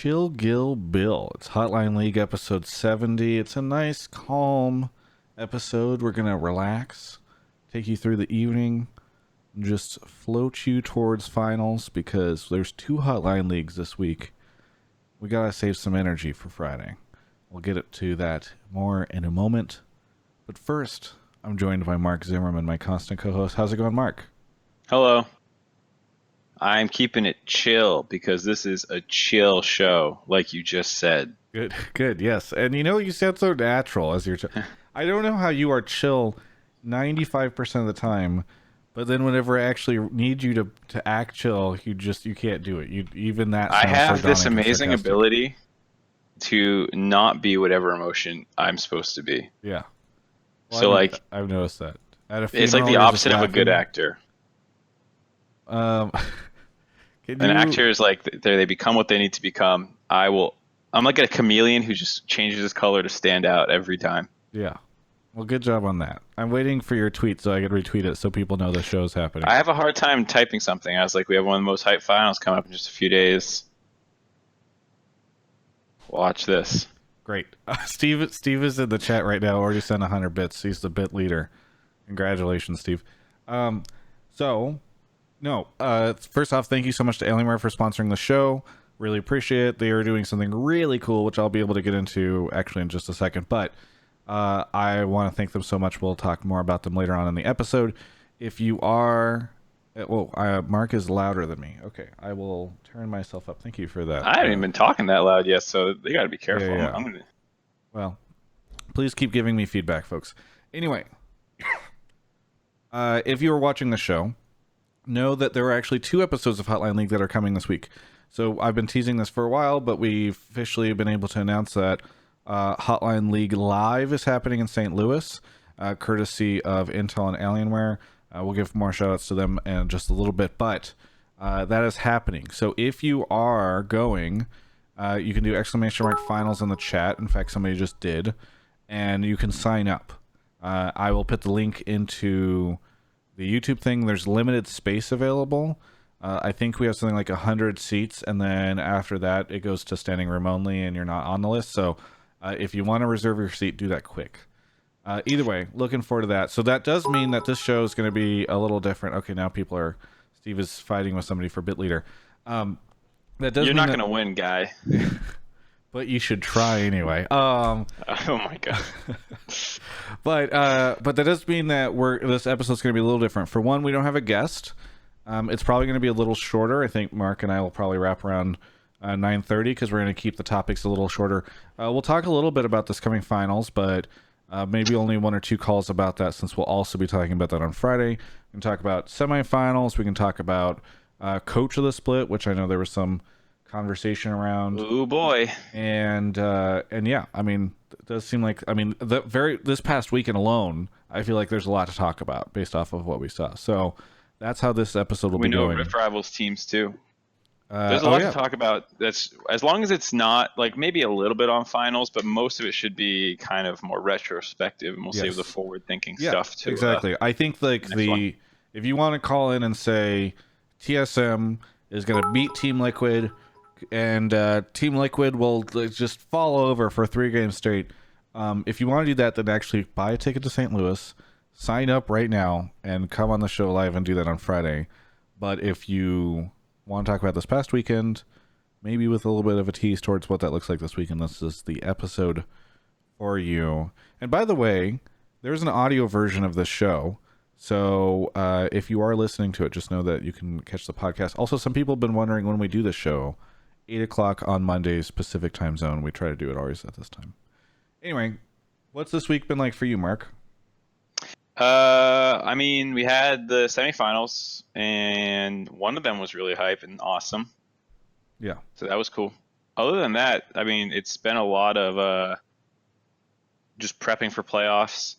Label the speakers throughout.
Speaker 1: Chill Gill Bill. It's Hotline League episode 70. It's a nice, calm episode. We're going to relax, take you through the evening, and just float you towards finals because there's two Hotline Leagues this week. We got to save some energy for Friday. We'll get it to that more in a moment. But first, I'm joined by Mark Zimmerman, my constant co-host. How's it going, Mark?
Speaker 2: Hello. I'm keeping it chill because this is a chill show, like you just said.
Speaker 1: Good, good, yes. And you sound so natural as you're I don't know how you are chill 95% of the time, but then whenever I actually need you to act chill, you can't do it. Even that
Speaker 2: I
Speaker 1: sounds
Speaker 2: have this
Speaker 1: sardonic and
Speaker 2: amazing
Speaker 1: sarcastic.
Speaker 2: ability to not be whatever emotion I'm supposed to be.
Speaker 1: Yeah. Well,
Speaker 2: So like
Speaker 1: I've noticed that. At a
Speaker 2: it's like
Speaker 1: funeral,
Speaker 2: the
Speaker 1: you're just
Speaker 2: opposite of a good
Speaker 1: laughing.
Speaker 2: actor.
Speaker 1: Um, can
Speaker 2: An
Speaker 1: you?
Speaker 2: actor is like they become what they need to become. I'm like a chameleon who just changes his color to stand out every time.
Speaker 1: Yeah. Well, good job on that. I'm waiting for your tweet so I can retweet it so people know the show's happening.
Speaker 2: I have a hard time typing something. I was like, we have one of the most hyped finals coming up in just a few days. Watch this.
Speaker 1: Great. Steve is in the chat right now. Already sent 100 bits. He's the bit leader. Congratulations, Steve. First off, thank you so much to Alienware for sponsoring the show. Really appreciate it. They are doing something really cool, which I'll be able to get into actually in just a second. But I want to thank them so much. We'll talk more about them later on in the episode. If you are... Mark is louder than me. Okay, I will turn myself up. Thank you for that.
Speaker 2: I haven't even been talking that loud yet, so they got to be careful.
Speaker 1: Yeah.
Speaker 2: I'm gonna...
Speaker 1: Well, please keep giving me feedback, folks. Anyway, if you are watching the show, know that there are actually 2 episodes of Hotline League that are coming this week. So I've been teasing this for a while, but we've officially been able to announce that Hotline League Live is happening in St. Louis, courtesy of Intel and Alienware. We'll give more shoutouts to them in just a little bit, but that is happening. So if you are going, you can do !finals in the chat. In fact, somebody just did, and you can sign up. I will put the link into the YouTube thing. There's limited space available. I think we have something like 100 seats, and then after that, it goes to standing room only, and you're not on the list. So if you want to reserve your seat, do that quick. Either way, looking forward to that. So that does mean that this show is going to be a little different. Okay, now Steve is fighting with somebody for bit leader. That does
Speaker 2: You're
Speaker 1: mean
Speaker 2: not going to win, guy.
Speaker 1: but you should try anyway.
Speaker 2: Oh my god.
Speaker 1: But that does mean that this episode's going to be a little different. For one, we don't have a guest. It's probably going to be a little shorter. I think Mark and I will probably wrap around 9:30 because we're going to keep the topics a little shorter. We'll talk a little bit about this coming finals, but maybe only 1 or 2 calls about that since we'll also be talking about that on Friday. We can talk about semifinals. We can talk about coach of the split, which I know there was some conversation around.
Speaker 2: Ooh boy.
Speaker 1: And yeah, I mean, it does seem like this past weekend alone, I feel like there's a lot to talk about based off of what we saw. So that's how this episode will be going.
Speaker 2: We know Rift Rivals teams too. There's a lot to talk about. That's as long as it's not like maybe a little bit on finals, but most of it should be kind of more retrospective, and we'll save the forward-thinking stuff to
Speaker 1: exactly. I think like if you want to call in and say TSM is going to beat Team Liquid, and Team Liquid will just fall over for 3 games straight. If you want to do that, then actually buy a ticket to St. Louis, sign up right now, and come on the show live and do that on Friday. But if you want to talk about this past weekend, maybe with a little bit of a tease towards what that looks like this weekend, this is the episode for you. And by the way, there's an audio version of this show. So if you are listening to it, just know that you can catch the podcast. Also, some people have been wondering when we do the show. 8 o'clock on Mondays, Pacific time zone. We try to do it always at this time. Anyway, what's this week been like for you, Mark?
Speaker 2: I mean, we had the semifinals, and one of them was really hype and awesome.
Speaker 1: Yeah.
Speaker 2: So that was cool. Other than that, I mean, it's been a lot of just prepping for playoffs.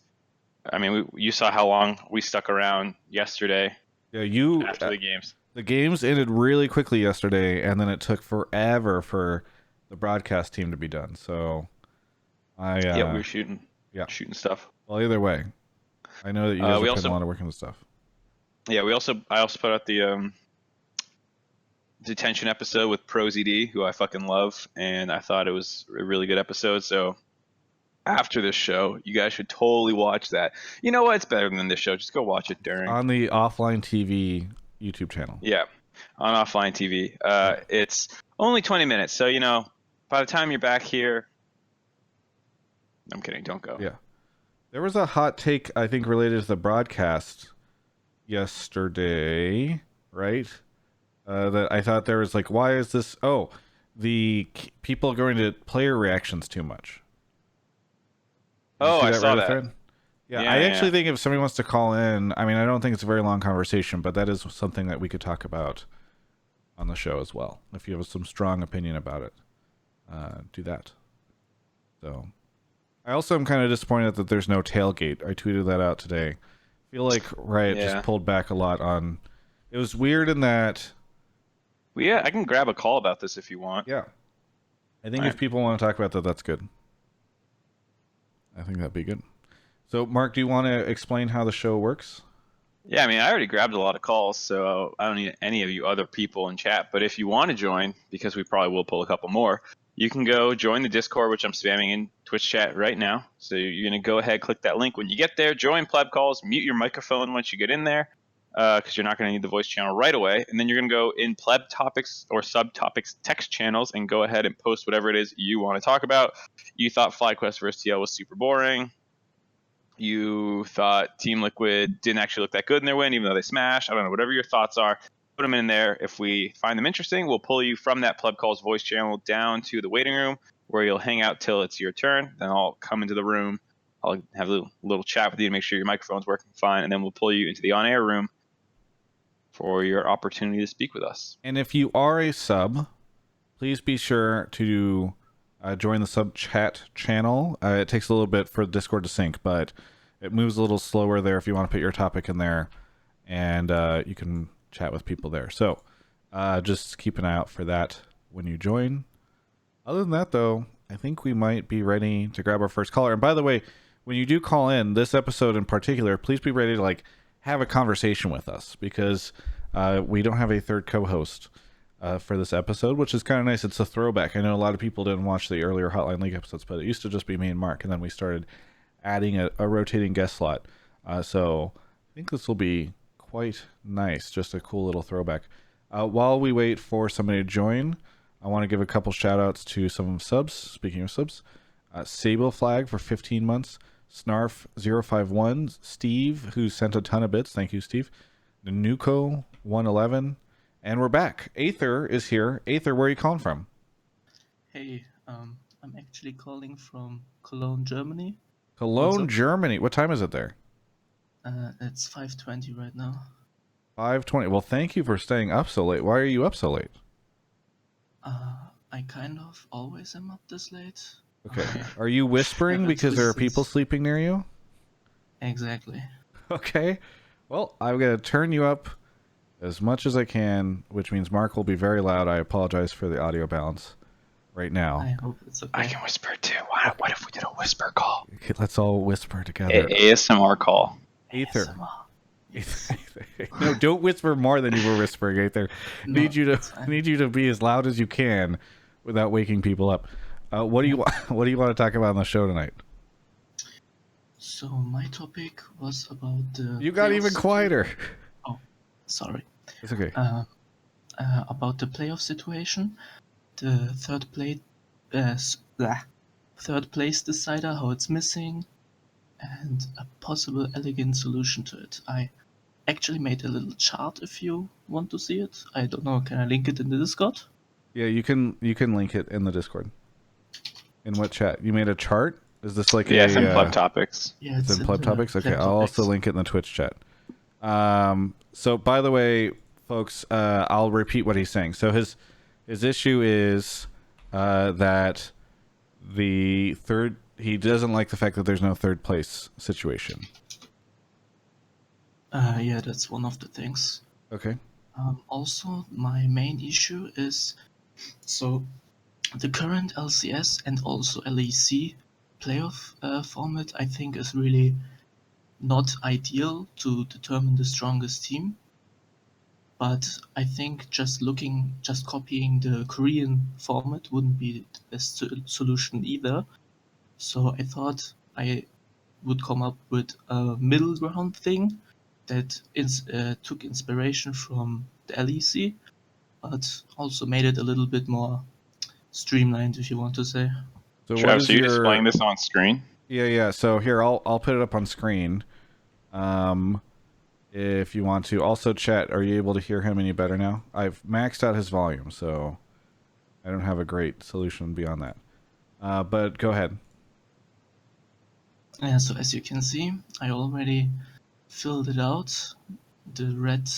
Speaker 2: I mean, you saw how long we stuck around yesterday.
Speaker 1: Yeah,
Speaker 2: after the games.
Speaker 1: The games ended really quickly yesterday, and then it took forever for the broadcast team to be done. So
Speaker 2: we were shooting stuff.
Speaker 1: Well, either way, I know that you guys are putting a lot of work into stuff.
Speaker 2: Yeah, I also put out the detention episode with ProZD, who I fucking love, and I thought it was a really good episode. So after this show, you guys should totally watch that. You know what? It's better than this show. Just go watch it during.
Speaker 1: On the Offline TV YouTube channel.
Speaker 2: Yeah, on Offline TV. It's only 20 minutes, so by the time you're back here, I'm kidding. Don't go.
Speaker 1: Yeah, there was a hot take I think related to the broadcast yesterday, right? That I thought there was like, why is this? Oh, the people are going to player reactions too much.
Speaker 2: I saw that.
Speaker 1: Yeah, I actually think if somebody wants to call in, I mean, I don't think it's a very long conversation, but that is something that we could talk about on the show as well. If you have some strong opinion about it, do that. So, I also am kind of disappointed that there's no tailgate. I tweeted that out today. I feel like Riot just pulled back a lot on. It was weird in that.
Speaker 2: Well, yeah, I can grab a call about this if you want.
Speaker 1: Yeah, I think if people want to talk about that, that's good. I think that'd be good. So, Mark, do you want to explain how the show works?
Speaker 2: Yeah, I mean, I already grabbed a lot of calls, so I don't need any of you other people in chat. But if you want to join, because we probably will pull a couple more, you can go join the Discord, which I'm spamming in Twitch chat right now. So you're going to go ahead, click that link. When you get there, join Pleb Calls, mute your microphone once you get in there, because you're not going to need the voice channel right away. And then you're going to go in Pleb Topics or Subtopics text channels and go ahead and post whatever it is you want to talk about. You thought FlyQuest vs. TL was super boring. You thought Team Liquid didn't actually look that good in their win, even though they smashed. I don't know, whatever your thoughts are, put them in there. If we find them interesting, we'll pull you from that Pleb Calls voice channel down to the waiting room where you'll hang out till it's your turn. Then I'll come into the room. I'll have a little chat with you to make sure your microphone's working fine, and then we'll pull you into the on-air room for your opportunity to speak with us.
Speaker 1: And if you are a sub, please be sure to join the sub chat channel. It takes a little bit for Discord to sync, but it moves a little slower there if you want to put your topic in there, and you can chat with people there. So just keep an eye out for that when you join. Other than that, though, I think we might be ready to grab our first caller. And by the way, when you do call in, this episode in particular, please be ready to have a conversation with us, because we don't have a third co-host for this episode, which is kind of nice. It's a throwback. I know a lot of people didn't watch the earlier Hotline League episodes, but it used to just be me and Mark, and then we started adding a rotating guest slot. So I think this will be quite nice. Just a cool little throwback. While we wait for somebody to join, I want to give a couple shout outs to some subs. Speaking of subs, Sable Flag for 15 months, Snarf051, Steve, who sent a ton of bits. Thank you, Steve. Nuko 111. And we're back. Aether is here. Aether, where are you calling from?
Speaker 3: Hey, I'm actually calling from Cologne, Germany.
Speaker 1: Cologne, Germany. What time is it there?
Speaker 3: It's 5:20 right now.
Speaker 1: 5:20. Well, thank you for staying up so late. Why are you up so late?
Speaker 3: I kind of always am up this late.
Speaker 1: Okay. Are you whispering because there are people sleeping near you?
Speaker 3: Exactly.
Speaker 1: Okay. Well, I'm going to turn you up as much as I can, which means Mark will be very loud. I apologize for the audio balance right now.
Speaker 3: I hope it's okay.
Speaker 2: I can whisper too. What if we did a whisper call?
Speaker 1: Okay, let's all whisper together.
Speaker 2: ASMR call.
Speaker 1: Aether. No, don't whisper more than you were whispering, Aether.
Speaker 3: No,
Speaker 1: need you to be as loud as you can without waking people up. What do you want to talk about on the show tonight?
Speaker 3: So my topic was about the...
Speaker 1: You got even quieter.
Speaker 3: Oh, sorry.
Speaker 1: It's okay.
Speaker 3: About the playoff situation, the third place decider, how it's missing, and a possible elegant solution to it. I actually made a little chart if you want to see it. I don't know, can I link it in the Discord?
Speaker 1: Yeah, you can link it in the Discord. In what chat? You made a chart? Is this like
Speaker 2: it's in Pleb Topics.
Speaker 3: Yeah,
Speaker 1: it's in Pleb Topics? Okay, I'll also link it in the Twitch chat. So by the way, folks, I'll repeat what he's saying. So his issue is that he doesn't like the fact that there's no third place situation.
Speaker 3: Yeah, that's one of the things.
Speaker 1: Okay.
Speaker 3: Also, my main issue is, so the current LCS and also LEC playoff format, I think, is really not ideal to determine the strongest team. but I think just copying the Korean format wouldn't be the best solution either. So I thought I would come up with a middle ground thing that took inspiration from the LEC, but also made it a little bit more streamlined, if you want to say.
Speaker 1: So
Speaker 2: Travis, are you displaying this on screen?
Speaker 1: Yeah. So here, I'll put it up on screen. If you want to. Also, chat, are you able to hear him any better now? I've maxed out his volume, so I don't have a great solution beyond that. But go ahead.
Speaker 3: Yeah, so as you can see, I already filled it out. The red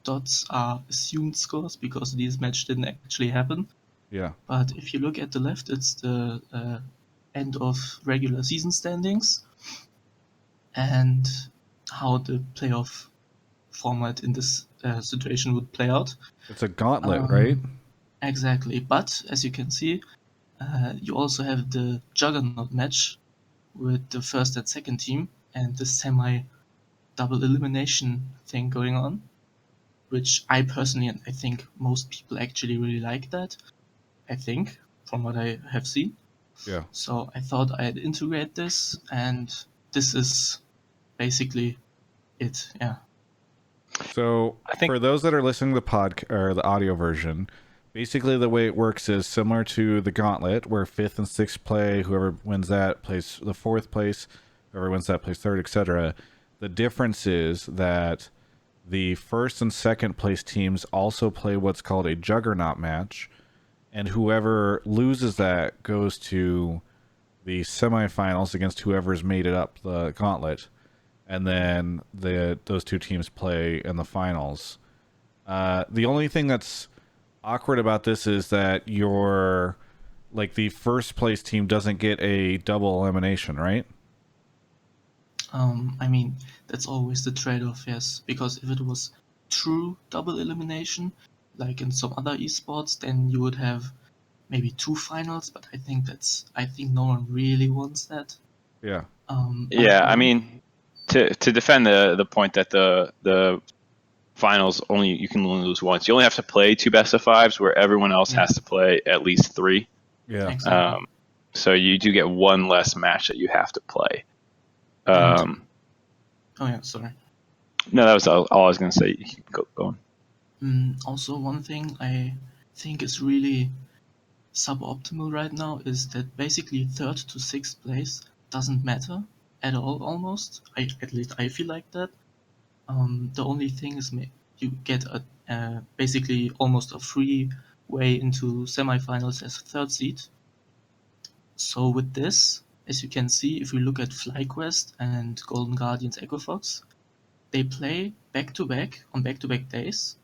Speaker 3: dots are assumed scores because these match didn't actually happen.
Speaker 1: Yeah.
Speaker 3: But if you look at the left, it's the end of regular season standings and how the playoff format in this situation would play out.
Speaker 1: It's a gauntlet, right?
Speaker 3: Exactly. But as you can see, you also have the juggernaut match with the first and second team and the semi-double elimination thing going on, which I personally, and I think most people actually really like that, I think, from what I have seen.
Speaker 1: Yeah.
Speaker 3: So I thought I'd integrate this, and this is basically it. Yeah.
Speaker 1: So for those that are listening to the audio version, basically the way it works is similar to the gauntlet, where 5th and 6th play. Whoever wins that plays the 4th place. Whoever wins that plays 3rd, etc. The difference is that the 1st and 2nd place teams also play what's called a juggernaut match, and whoever loses that goes to the semifinals against whoever's made it up the gauntlet, and then those two teams play in the finals. The only thing that's awkward about this is that the first place team doesn't get a double elimination, right?
Speaker 3: I mean, that's always the trade-off, yes. Because if it was true double elimination, like in some other esports, then you would have maybe 2 finals. But I think no one really wants that.
Speaker 1: Yeah.
Speaker 2: I mean, to defend the point that the finals you can only lose once. You only have to play 2 best of 5s, where everyone else has to play at least 3.
Speaker 1: Yeah.
Speaker 3: Exactly.
Speaker 2: So you do get one less match that you have to play.
Speaker 3: Oh yeah, sorry.
Speaker 2: No, that was all I was going to say. You keep going.
Speaker 3: Also, one thing I think is really suboptimal right now is that basically 3rd to 6th place doesn't matter at all, almost. At least I feel like that. The only thing is you get basically almost a free way into semifinals as a 3rd seed. So with this, as you can see, if we look at FlyQuest and Golden Guardians Echo Fox, they play back-to-back on back-to-back days.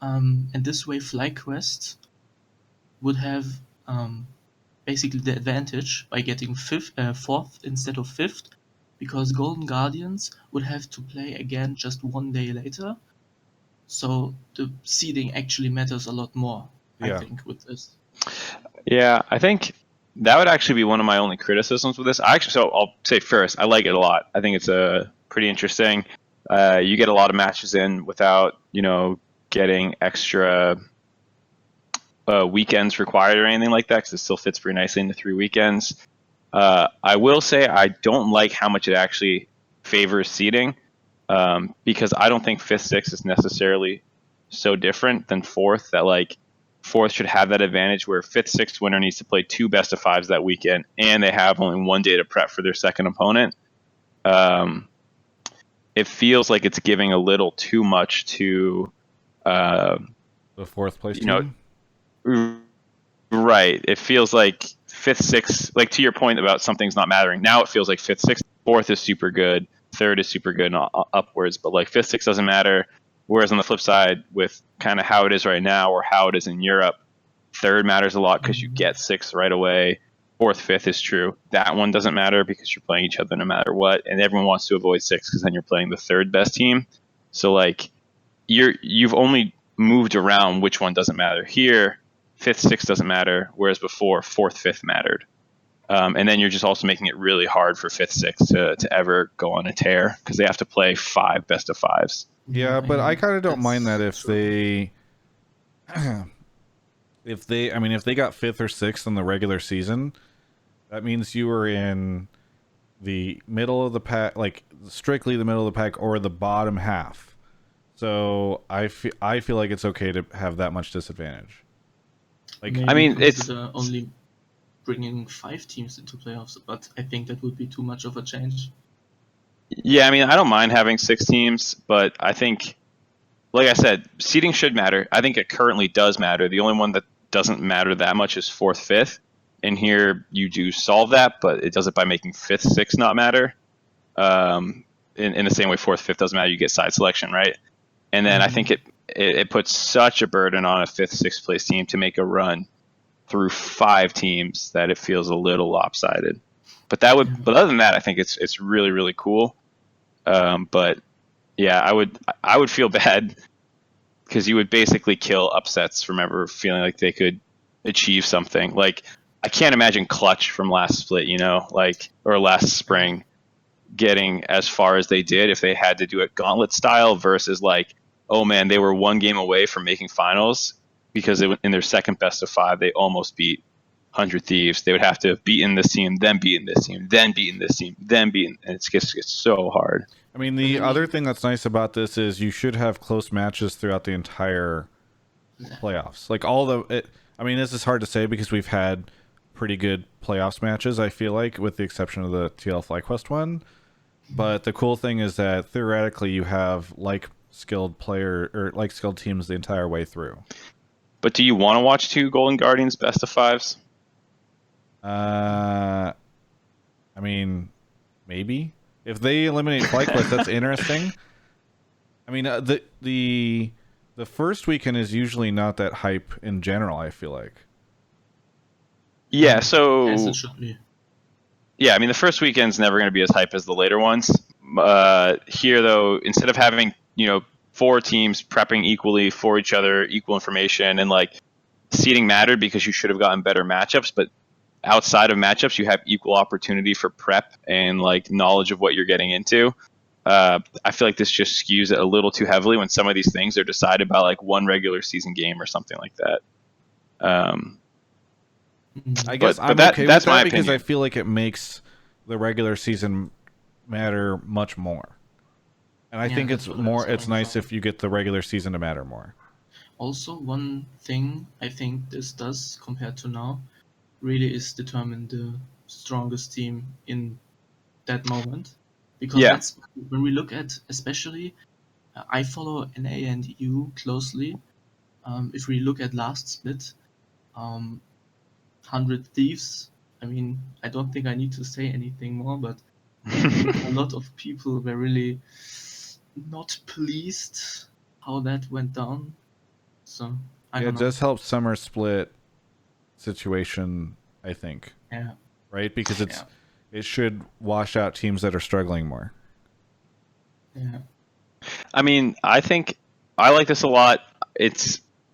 Speaker 3: And this way FlyQuest would have basically the advantage by getting 4th instead of 5th, because Golden Guardians would have to play again just 1 day later. So the seeding actually matters a lot more, I think, with this.
Speaker 2: Yeah, I think that would actually be one of my only criticisms with this. So I'll say first, I like it a lot. I think it's pretty interesting. You get a lot of matches in without, getting extra weekends required or anything like that, because it still fits pretty nicely into 3 weekends. I will say I don't like how much it actually favors seeding, because I don't think 5th, 6th is necessarily so different than 4th, that 4th should have that advantage where 5th, 6th winner needs to play 2 best of 5s that weekend, and they have only 1 day to prep for their second opponent. It feels like it's giving a little too much to
Speaker 1: the 4th place team.
Speaker 2: Right. It feels like 5th, 6th, to your point about something's not mattering. Now it feels like 5th, 6th, 4th is super good, 3rd is super good, and upwards. But 5th, 6th doesn't matter. Whereas on the flip side, with kind of how it is right now or how it is in Europe, 3rd matters a lot because you get 6th right away. 4th, 5th is true. That one doesn't matter because you're playing each other no matter what, and everyone wants to avoid 6th because then you're playing the 3rd best team. So you've only moved around which one doesn't matter. Here, 5th, 6th doesn't matter, whereas before 4th, 5th mattered. And then you're just also making it really hard for 5th, 6th to ever go on a tear because they have to play 5 best of 5s.
Speaker 1: Yeah, but I kind of don't mind that if they, if they got 5th or 6th in the regular season, that means you were in the middle of the pack, like strictly the middle of the pack or the bottom half. So I feel like it's okay to have that much disadvantage.
Speaker 3: Like, maybe I mean, it's only bringing 5 teams into playoffs, but I think that would be too much of a change.
Speaker 2: Yeah, I mean, I don't mind having 6 teams, but I think, like I said, seeding should matter. I think it currently does matter. The only one that doesn't matter that much is 4th, 5th. And here you do solve that, but it does it by making 5th, 6th not matter. In the same way 4th, 5th doesn't matter, you get side selection, right? And then I think it puts such a burden on a 5th, 6th place team to make a run through 5 teams that it feels a little lopsided. But but other than that, I think it's really, really cool. But yeah, I would feel bad because you would basically kill upsets from ever feeling like they could achieve something. Like, I can't imagine Clutch from last split, or last spring, getting as far as they did if they had to do it gauntlet style versus like, oh man, they were 1 game away from making finals because in their second best of 5, they almost beat 100 Thieves. They would have to have beaten this team, then beaten this team, then beaten this team, then beaten, and it gets so hard.
Speaker 1: I mean, the other thing that's nice about this is you should have close matches throughout the entire playoffs. Like this is hard to say because we've had pretty good playoffs matches, I feel like, with the exception of the TL FlyQuest one. But the cool thing is that theoretically you have skilled teams the entire way through.
Speaker 2: But do you want to watch 2 Golden Guardians best of 5s?
Speaker 1: I mean, maybe if they eliminate FlyQuest, that's interesting. I mean, the first weekend is usually not that hype in general, I feel like.
Speaker 2: Yeah, so
Speaker 3: as it should be.
Speaker 2: Yeah, I mean, the first weekend's never going to be as hype as the later ones. Here, though, instead of having 4 teams prepping equally for each other, equal information, and seeding mattered because you should have gotten better matchups, but outside of matchups, you have equal opportunity for prep and knowledge of what you're getting into. I feel like this just skews it a little too heavily when some of these things are decided by 1 regular season game or something like that.
Speaker 1: I guess I'm okay with that because I feel like it makes the regular season matter much more. And I think it's nice if you get the regular season to matter more.
Speaker 3: Also, one thing I think this does compared to now really is determine the strongest team in that moment. Because that's when we look at, especially, I follow NA and EU closely. If we look at last split, 100 Thieves, I mean, I don't think I need to say anything more, but a lot of people were really not pleased how that went down. So
Speaker 1: it does help summer split situation, I think.
Speaker 3: Yeah.
Speaker 1: Right? Because it should wash out teams that are struggling more.
Speaker 3: Yeah.
Speaker 2: I mean, I think I like this a lot.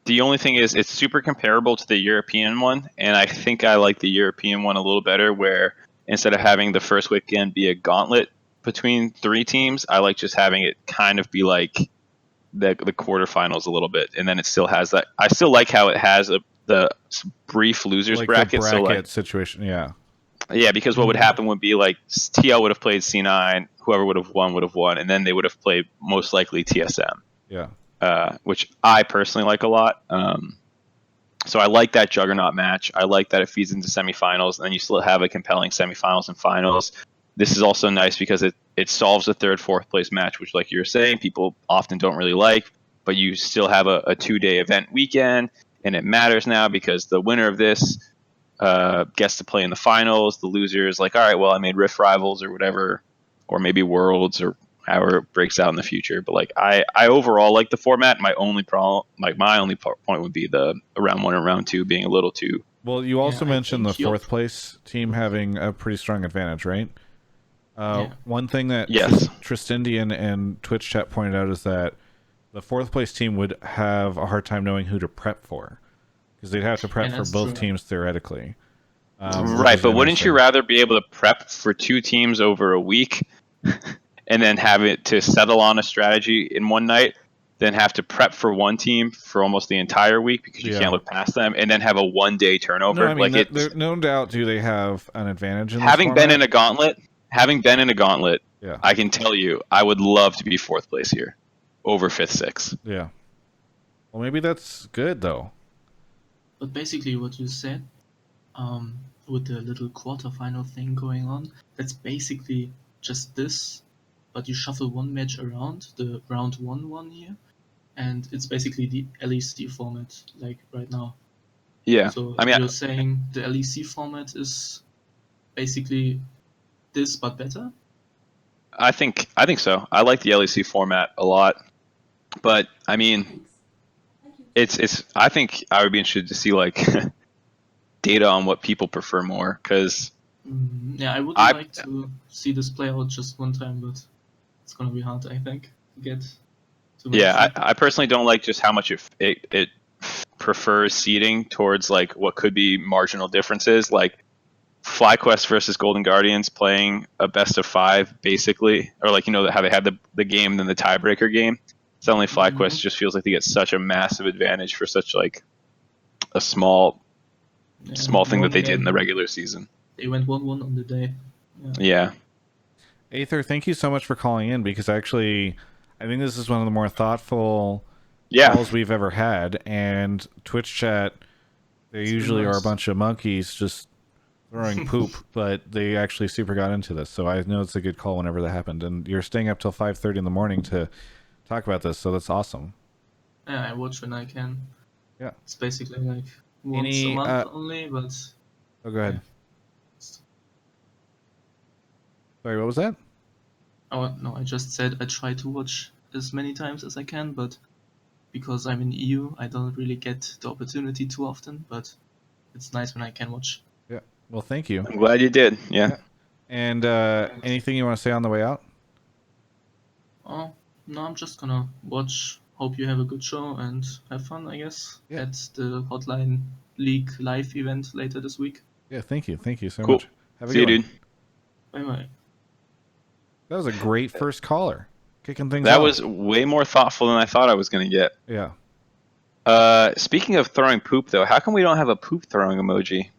Speaker 2: The only thing is it's super comparable to the European one, and I think I like the European one a little better, where instead of having the first weekend be a gauntlet between 3 teams, I like just having it kind of be like the quarterfinals a little bit, and then it still has that. I still like how it has the brief losers bracket.
Speaker 1: The bracket situation, yeah.
Speaker 2: Yeah, because what would happen would be TL would have played C9, whoever would have won, and then they would have played most likely TSM.
Speaker 1: Yeah.
Speaker 2: Which I personally like a lot. So I like that juggernaut match. I like that it feeds into semifinals, and then you still have a compelling semifinals and finals. This is also nice because it solves a 3rd, 4th place match, which, like you were saying, people often don't really like, but you still have a 2-day event weekend, and it matters now because the winner of this gets to play in the finals. The loser is like, all right, well, I made Rift Rivals or whatever, or maybe Worlds or however it breaks out in the future. But I overall like the format. My only point would be the round 1 and round 2 being a little too.
Speaker 1: Well, you also mentioned the 4th place team having a pretty strong advantage, right? One thing that Tristindian and Twitch chat pointed out is that the 4th place team would have a hard time knowing who to prep for because they'd have to prep for both teams theoretically.
Speaker 2: Right, but wouldn't you rather be able to prep for 2 teams over a week and then have it to settle on a strategy in one night, then have to prep for one team for almost the entire week because you can't look past them, and then have a 1 day turnover.
Speaker 1: No, I mean, no doubt do they have an advantage in this
Speaker 2: having
Speaker 1: format?
Speaker 2: been in a gauntlet,
Speaker 1: yeah,
Speaker 2: I can tell you I would love to be 4th place here over 5th, 6th.
Speaker 1: Yeah. Well, maybe that's good though.
Speaker 3: But basically what you said, with the little quarterfinal thing going on, that's basically just this, but you shuffle one match around, the round 1 here, and it's basically the LEC format, like right now.
Speaker 2: Yeah.
Speaker 3: So
Speaker 2: I mean,
Speaker 3: you're saying the LEC format is basically this, but better?
Speaker 2: I think so. I like the LEC format a lot, but I mean, it's. I think I would be interested to see like data on what people prefer more, because
Speaker 3: yeah, I would like to see this play out just one time, but it's gonna be hard, I think, to get too many.
Speaker 2: Yeah, I personally don't like just how much it prefers seeding towards like what could be marginal differences, like FlyQuest versus Golden Guardians playing a best of 5 basically, or like, you know, how they had the game then the tiebreaker game. Suddenly FlyQuest just feels like they get such a massive advantage for such like a small thing that they did in the regular season.
Speaker 3: They went 1-1 on the day.
Speaker 2: Yeah.
Speaker 1: Aether, thank you so much for calling in, because actually I think this is one of the more thoughtful calls we've ever had. And Twitch chat, they usually are a bunch of monkeys just throwing poop, but they actually super got into this. So I know it's a good call whenever that happened. And you're staying up till 5:30 in the morning to talk about this, so that's awesome.
Speaker 3: Yeah, I watch when I can.
Speaker 1: Yeah.
Speaker 3: It's basically like once a month only, but...
Speaker 1: Oh, go ahead. Sorry, what was that?
Speaker 3: Oh, no, I just said I try to watch as many times as I can, but because I'm in EU, I don't really get the opportunity too often, but it's nice when I can watch.
Speaker 1: Yeah. Well, thank you.
Speaker 2: I'm glad you did. Yeah.
Speaker 1: And anything you want to say on the way out?
Speaker 3: Oh, no, I'm just gonna watch. Hope you have a good show and have fun, I guess, at the Hotline League live event later this week.
Speaker 1: Yeah, thank you. Thank you so much.
Speaker 2: Have a good one. Dude.
Speaker 3: Bye-bye.
Speaker 1: That was a great first caller. Kicking things
Speaker 2: That
Speaker 1: off.
Speaker 2: was way more thoughtful than I thought I was going to get.
Speaker 1: Yeah.
Speaker 2: Speaking of throwing poop, though, how come we don't have a poop throwing emoji?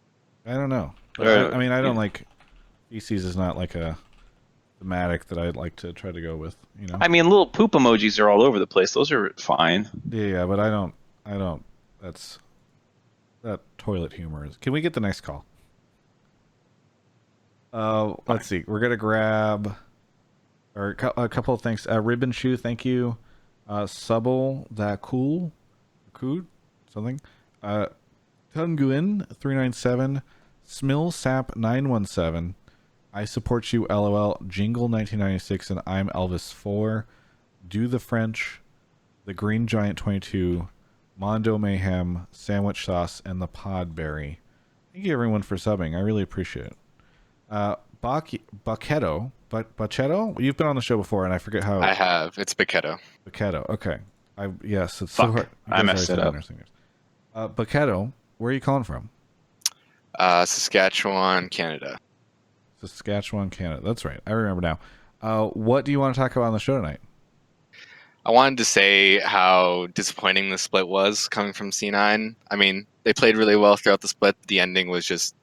Speaker 1: I don't know. But I mean, I don't like... feces is not like a thematic that I'd like to try to go with, you know?
Speaker 2: I mean, little poop emojis are all over the place. Those are fine.
Speaker 1: Yeah, but I don't... That toilet humor is... Can we get the next call? Let's see. We're going to grab... Or a couple of things. Ribbon Shoe, thank you. Subble, that cool, something. Tunguin 397, Smill Sap 917. I support you, LOL. Jingle 1996, and I'm Elvis 4. Do the French, the Green Giant 22, Mondo Mayhem, Sandwich Sauce, and the Podberry. Thank you everyone for subbing. I really appreciate it. Bacchetto. Bacchetto? You've been on the show before, and I forget how...
Speaker 4: I have. It's Bacchetto.
Speaker 1: Bacchetto, okay. Yes, it's so hard.
Speaker 2: I messed it up.
Speaker 1: Bacchetto, where are you calling from?
Speaker 4: Saskatchewan, Canada.
Speaker 1: Saskatchewan, Canada. That's right. I remember now. What do you want to talk about on the show tonight?
Speaker 4: I wanted to say how disappointing the split was coming from C9. I mean, they played really well throughout the split. The ending was just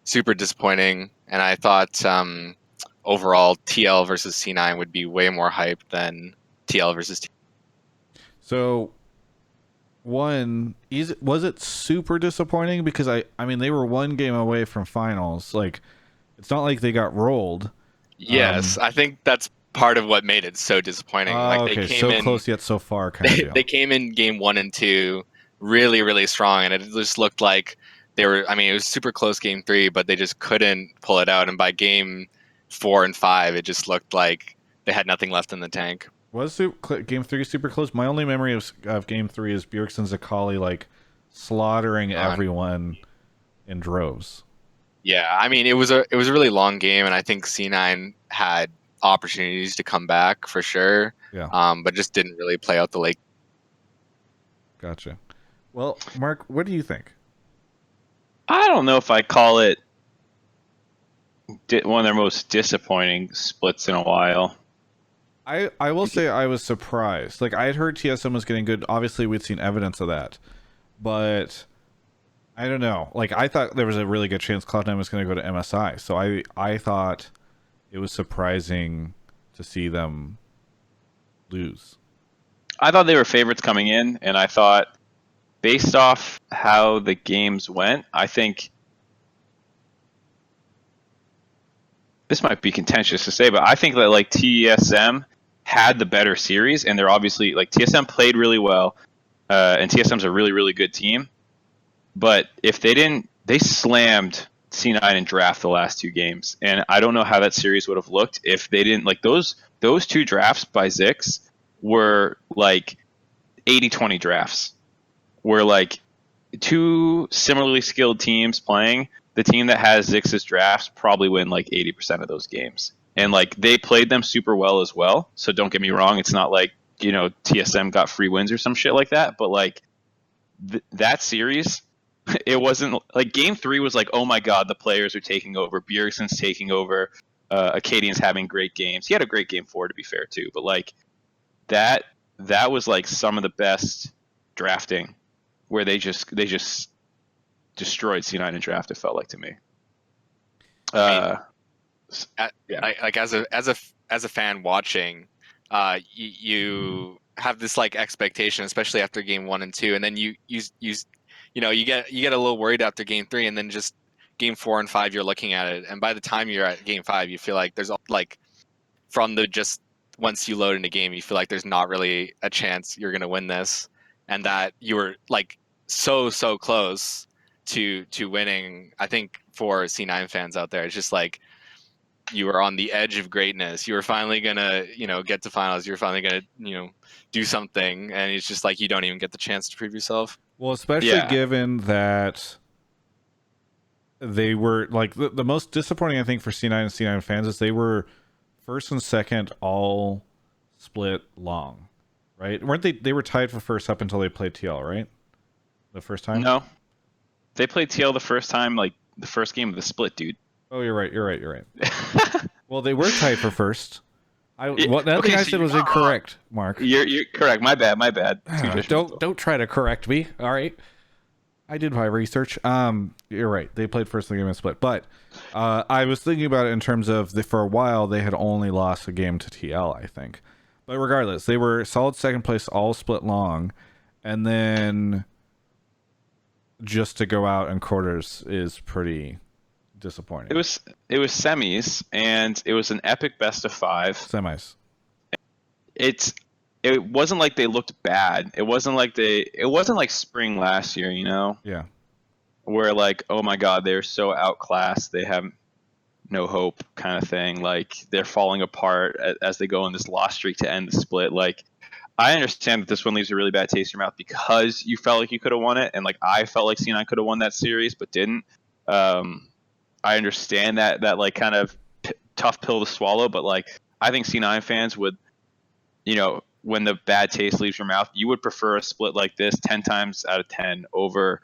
Speaker 4: super disappointing, and I thought overall TL versus C9 would be way more hype than TL versus TL.
Speaker 1: So, was it super disappointing? Because I mean, they were one game away from finals. Like, it's not like they got rolled.
Speaker 4: Yes, I think that's part of what made it so disappointing.
Speaker 1: They came so close yet so far.
Speaker 4: They came in game 1 and 2 really, really strong, and it just looked like they were. I mean, it was super close game 3, but they just couldn't pull it out. And by game 4 and 5, it just looked like they had nothing left in the tank.
Speaker 1: Was game 3 super close? My only memory of game 3 is Bjergsen Zakali like slaughtering everyone in droves.
Speaker 4: Yeah, I mean, it was a really long game, and I think C9 had opportunities to come back for sure.
Speaker 1: Yeah.
Speaker 4: But just didn't really play out the lake.
Speaker 1: Gotcha. Well, Mark, what do you think?
Speaker 2: I don't know if I call it one of their most disappointing splits in a while.
Speaker 1: I will say I was surprised. Like, I had heard TSM was getting good. Obviously, we'd seen evidence of that. But I don't know. Like, I thought there was a really good chance Cloud9 was going to go to MSI. So I thought it was surprising to see them lose.
Speaker 2: I thought they were favorites coming in, and I thought, based off how the games went, I think this might be contentious to say, but I think that like TSM had the better series, and they're obviously like TSM played really well, and TSM's a really, really good team. But if they slammed C9 in draft the last 2 games, and I don't know how that series would have looked if they didn't. Like those 2 drafts by Zikz were like 80-20 drafts, where like 2 similarly skilled teams playing. The team that has Zikz's drafts probably win like 80% of those games. And like they played them super well as well. So don't get me wrong, it's not like, TSM got free wins or some shit like that, but like that series, it wasn't like game 3 was like, oh my god, the players are taking over, Bjergsen's taking over, Acadian's having great games. He had a great game 4 to be fair too, but like that was like some of the best drafting where they just destroyed C9 in draft. It felt like to me.
Speaker 4: Yeah. Like as a fan watching, you have this like expectation, especially after game 1 and 2, and then you get a little worried after game 3, and then just game 4 and 5 you're looking at it, and by the time you're at game 5, you feel like there's like from the just once you load into game, you feel like there's not really a chance you're gonna win this, and that you were like so close to winning. I think for C9 fans out there, it's just like you were on the edge of greatness. You were finally gonna, get to finals. You're finally gonna, do something, and it's just like you don't even get the chance to prove yourself.
Speaker 1: Well, especially given that they were like the most disappointing, I think, for C9 and C9 fans is they were first and second all split long, right? Weren't they? They were tied for first up until they played TL, right? The first time?
Speaker 2: No. They played TL the first time, like the first game of the split, dude.
Speaker 1: Oh, you're right. Well, they were tied for first. That thing I said was incorrect, Mark.
Speaker 2: You're correct. My bad.
Speaker 1: Don't try to correct me. All right. I did my research. You're right. They played first in the game and split. But I was thinking about it in terms of for a while they had only lost a game to TL, I think. But regardless, they were solid second place, all split long, and then just to go out in quarters is pretty disappointing.
Speaker 2: It was semis, and it was an epic best of 5.
Speaker 1: Semis.
Speaker 2: It wasn't like they looked bad. It wasn't like spring last year,
Speaker 1: Yeah.
Speaker 2: Where like, oh my god, they're so outclassed, they have no hope kind of thing. Like they're falling apart as they go on this loss streak to end the split. Like I understand that this one leaves a really bad taste in your mouth because you felt like you could have won it, and like I felt like C9 could have won that series but didn't. I understand that like kind of tough pill to swallow, but like I think C9 fans would, when the bad taste leaves your mouth, you would prefer a split like this 10 times out of 10 over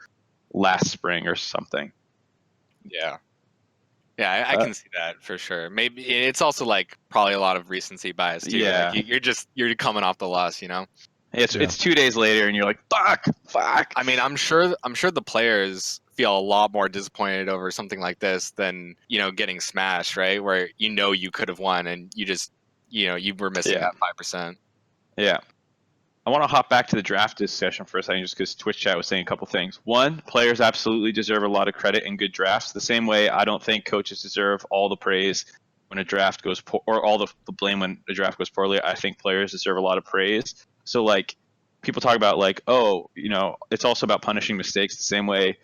Speaker 2: last spring or something.
Speaker 4: Yeah, I can see that for sure. Maybe it's also like probably a lot of recency bias too.
Speaker 2: Yeah,
Speaker 4: like you're coming off the loss,
Speaker 2: It's 2 days later, and you're like, fuck.
Speaker 4: I mean, I'm sure the players feel a lot more disappointed over something like this than getting smashed, right? Where you could have won, and you just you were missing that 5%.
Speaker 2: Yeah. I want to hop back to the draft discussion for a second, just because Twitch chat was saying a couple things. One, players absolutely deserve a lot of credit in good drafts. The same way I don't think coaches deserve all the praise when a draft goes or all the blame when a draft goes poorly. I think players deserve a lot of praise. So like people talk about like, oh, it's also about punishing mistakes the same way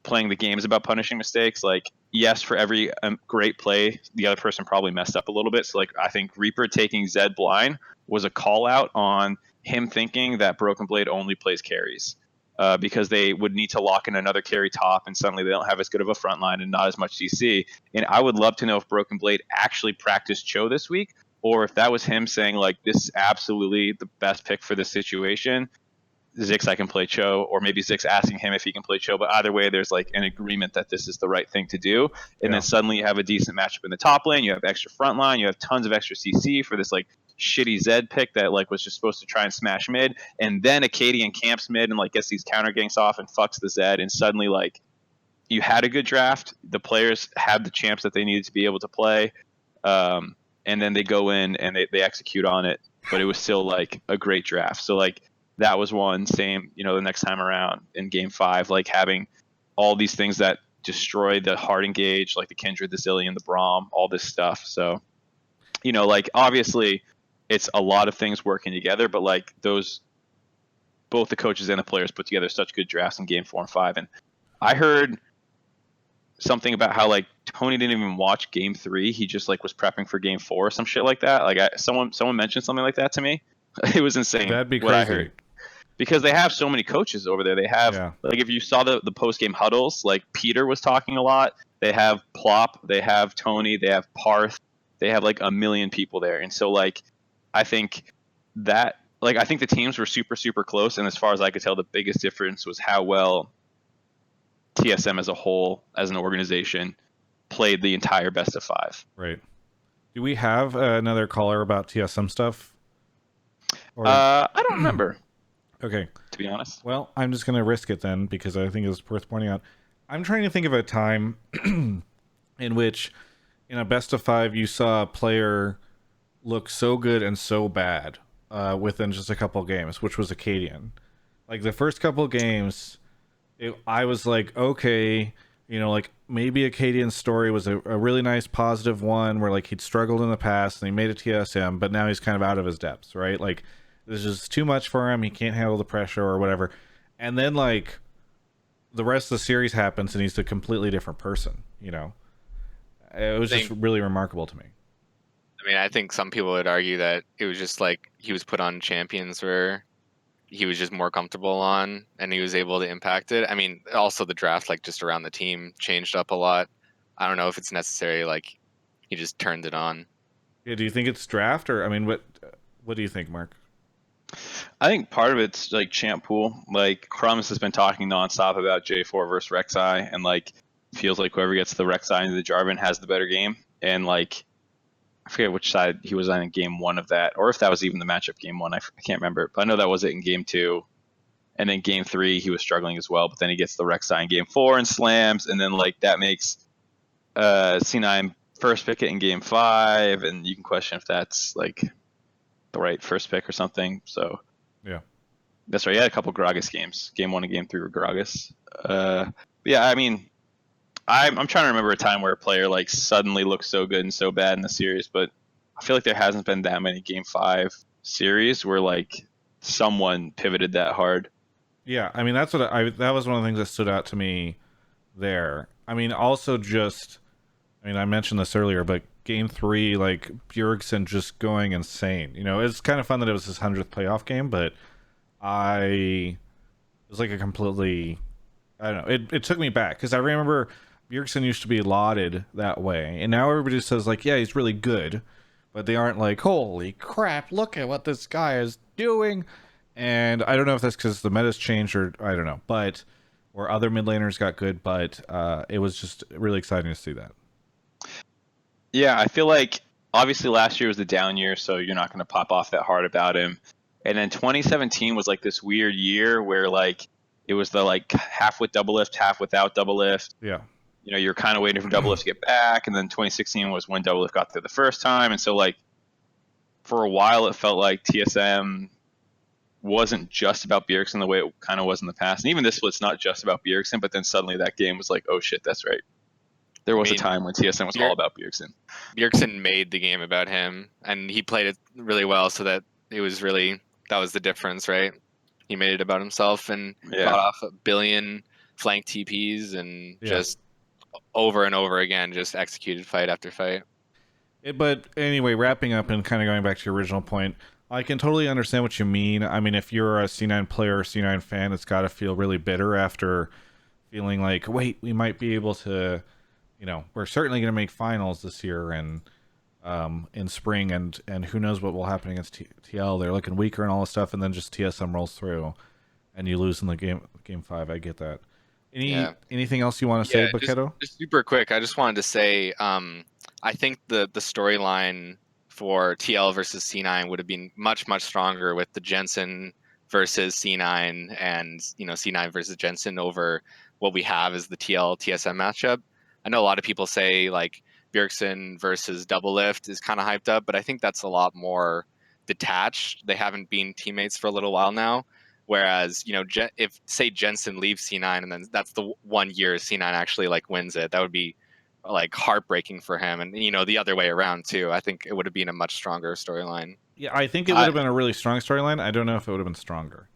Speaker 2: playing the game is about punishing mistakes. Like, yes, for every great play, the other person probably messed up a little bit. So like I think Reaper taking Zed blind was a call out on him thinking that Broken Blade only plays carries because they would need to lock in another carry top, and suddenly they don't have as good of a front line and not as much CC. And I would love to know if Broken Blade actually practiced Cho this week, or if that was him saying like, this is absolutely the best pick for this situation. Zikz, I can play Cho, or maybe Zikz asking him if he can play Cho. But either way, there's like an agreement that this is the right thing to do. And then suddenly you have a decent matchup in the top lane. You have extra front line. You have tons of extra CC for this like shitty Zed pick that like was just supposed to try and smash mid, and then Acadian camps mid and like gets these counter ganks off and fucks the Zed, and suddenly like you had a good draft. The players had the champs that they needed to be able to play, and then they go in and they execute on it. But it was still like a great draft. So like that was one. Same, the next time around in Game 5, like having all these things that destroyed the hard engage, like the Kindred, the Zillion, the Braum, all this stuff. So, like obviously it's a lot of things working together, but like both the coaches and the players put together such good drafts in Game 4 and 5. And I heard something about how like Tony didn't even watch Game 3. He just like was prepping for Game 4 or some shit like that. Like someone mentioned something like that to me. It was insane.
Speaker 1: That'd be
Speaker 2: what I
Speaker 1: crazy.
Speaker 2: heard. Because they have so many coaches over there. They have like if you saw the post game huddles, like Peter was talking a lot. They have Plop, they have Tony, they have Parth, they have like a million people there. And so like I think the teams were super, super close. And as far as I could tell, the biggest difference was how well TSM as a whole, as an organization, played the entire best of 5.
Speaker 1: Right. Do we have another caller about TSM stuff? Or...
Speaker 2: I don't remember.
Speaker 1: Okay.
Speaker 2: To be honest.
Speaker 1: Well, I'm just going to risk it then because I think it's worth pointing out. I'm trying to think of a time in which, in a best of 5, you saw a player look so good and so bad within just a couple games, which was Acadian. Like the first couple games, I was like, okay, like maybe Acadian's story was a really nice positive one where like he'd struggled in the past and he made a TSM, but now he's kind of out of his depths, right? Like this is too much for him. He can't handle the pressure or whatever. And then like the rest of the series happens and he's a completely different person, It was just really remarkable to me.
Speaker 4: I mean, I think some people would argue that it was just like he was put on champions where he was just more comfortable on and he was able to impact it. I mean, also the draft, like just around the team changed up a lot. I don't know if it's necessary. Like he just turned it on.
Speaker 1: Yeah. Do you think it's draft or, I mean, what do you think, Mark?
Speaker 2: I think part of it's like champ pool. Like Crumbs has been talking nonstop about J4 versus Rek'Sai, and like feels like whoever gets the Rek'Sai into the Jarvan has the better game. And like I forget which side he was on in Game 1 of that, or if that was even the matchup Game 1. I can't remember, but I know that was it in Game 2. And then Game 3 he was struggling as well, but then he gets the Rek'Sai in Game 4 and slams, and then like that makes C9 first pick it in Game 5, and you can question if that's like the right first pick or something. So
Speaker 1: yeah,
Speaker 2: that's right. He had a couple Gragas games. Game 1 and Game 3 were Gragas. Yeah, I mean, I'm trying to remember a time where a player like suddenly looks so good and so bad in the series, but I feel like there hasn't been that many Game 5 series where like someone pivoted that hard.
Speaker 1: Yeah, I mean that's what that was one of the things that stood out to me there. I mean, also I mentioned this earlier, but Game 3, like Bjergsen just going insane. It's kind of fun that it was his 100th playoff game, but it was like a completely, I don't know. It took me back because I remember Bjergsen used to be lauded that way, and now everybody says like, yeah, he's really good, but they aren't like, holy crap, look at what this guy is doing. And I don't know if that's because the meta's changed or I don't know, or other mid laners got good, but it was just really exciting to see that.
Speaker 2: Yeah, I feel like obviously last year was the down year, so you're not going to pop off that hard about him. And then 2017 was like this weird year where like it was the like half with double lift, half without double lift.
Speaker 1: Yeah.
Speaker 2: You're kind of waiting for double lift to get back, and then 2016 was when double lift got there the first time, and so like for a while it felt like TSM wasn't just about Bjergsen the way it kind of was in the past. And even this split's not just about Bjergsen, but then suddenly that game was like, oh shit, that's right. There was a time when TSM was all about Bjergsen.
Speaker 4: Bjergsen made the game about him, and he played it really well, so that it was really, that was the difference, right? He made it about himself and got off 1 billion flank TPs and just over and over again, just executed fight after fight.
Speaker 1: But anyway, wrapping up and kind of going back to your original point, I can totally understand what you mean. I mean, if you're a C9 player or C9 fan, it's got to feel really bitter after feeling like, wait, we might be able to... we're certainly going to make finals this year and in spring, and who knows what will happen against TL. They're looking weaker and all this stuff, and then just TSM rolls through, and you lose in the game 5. I get that. Anything else you want to say, Buketo?
Speaker 4: Just super quick. I just wanted to say, I think the storyline for TL versus C9 would have been much, much stronger with the Jensen versus C9 and, C9 versus Jensen over what we have as the TL TSM matchup. I know a lot of people say like Bjergsen versus Double Lift is kind of hyped up, but I think that's a lot more detached. They haven't been teammates for a little while now. Whereas, if say Jensen leaves C9 and then that's the 1 year C9 actually like wins it, that would be like heartbreaking for him. And, the other way around too. I think it would have been a much stronger storyline.
Speaker 1: Yeah, I think it would have been a really strong storyline. I don't know if it would have been stronger.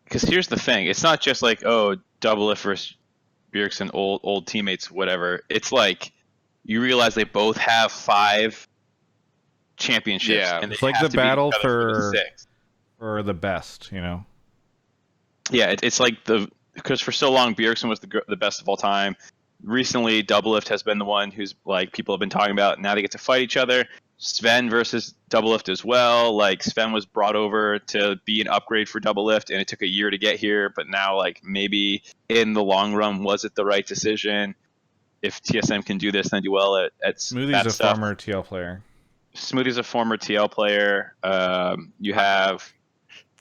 Speaker 2: Because here's the thing. It's not just like, oh, Double Lift versus Bjergsen, old teammates, whatever. It's like you realize they both have 5 championships.
Speaker 4: Yeah,
Speaker 2: and
Speaker 1: it's like the battle for the best, Yeah,
Speaker 2: it's like because for so long Bjergsen was the best of all time. Recently, Double Lift has been the one who's like people have been talking about. Now they get to fight each other. Sven versus Double Lift as well. Like Sven was brought over to be an upgrade for Double Lift, and it took a year to get here. But now, like maybe in the long run, was it the right decision? If TSM can do this and do well at
Speaker 1: Smoothie's a former TL player.
Speaker 2: Smoothie's a former TL player. You have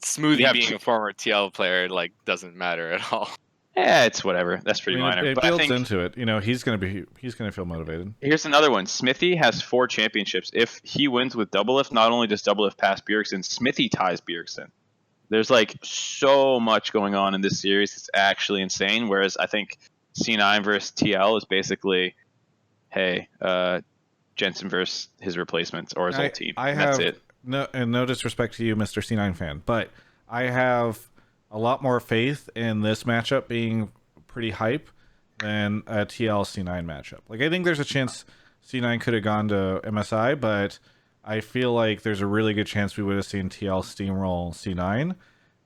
Speaker 4: Smoothie being a former TL player like doesn't matter at all.
Speaker 2: Yeah, it's whatever. That's pretty minor.
Speaker 1: It builds into it. He's gonna feel motivated.
Speaker 2: Here's another one. Smithy has 4 championships. If he wins with Double Lift, not only does Double Lift pass Bjergsen, Smithy ties Bjergsen. There's like so much going on in this series. It's actually insane. Whereas I think C9 versus TL is basically, hey, Jensen versus his replacements or his old team. That's it.
Speaker 1: No disrespect to you, Mr. C9 fan, but I have a lot more faith in this matchup being pretty hype than a TL C9 matchup. Like, I think there's a chance C9 could have gone to MSI, but I feel like there's a really good chance we would have seen TL steamroll C9,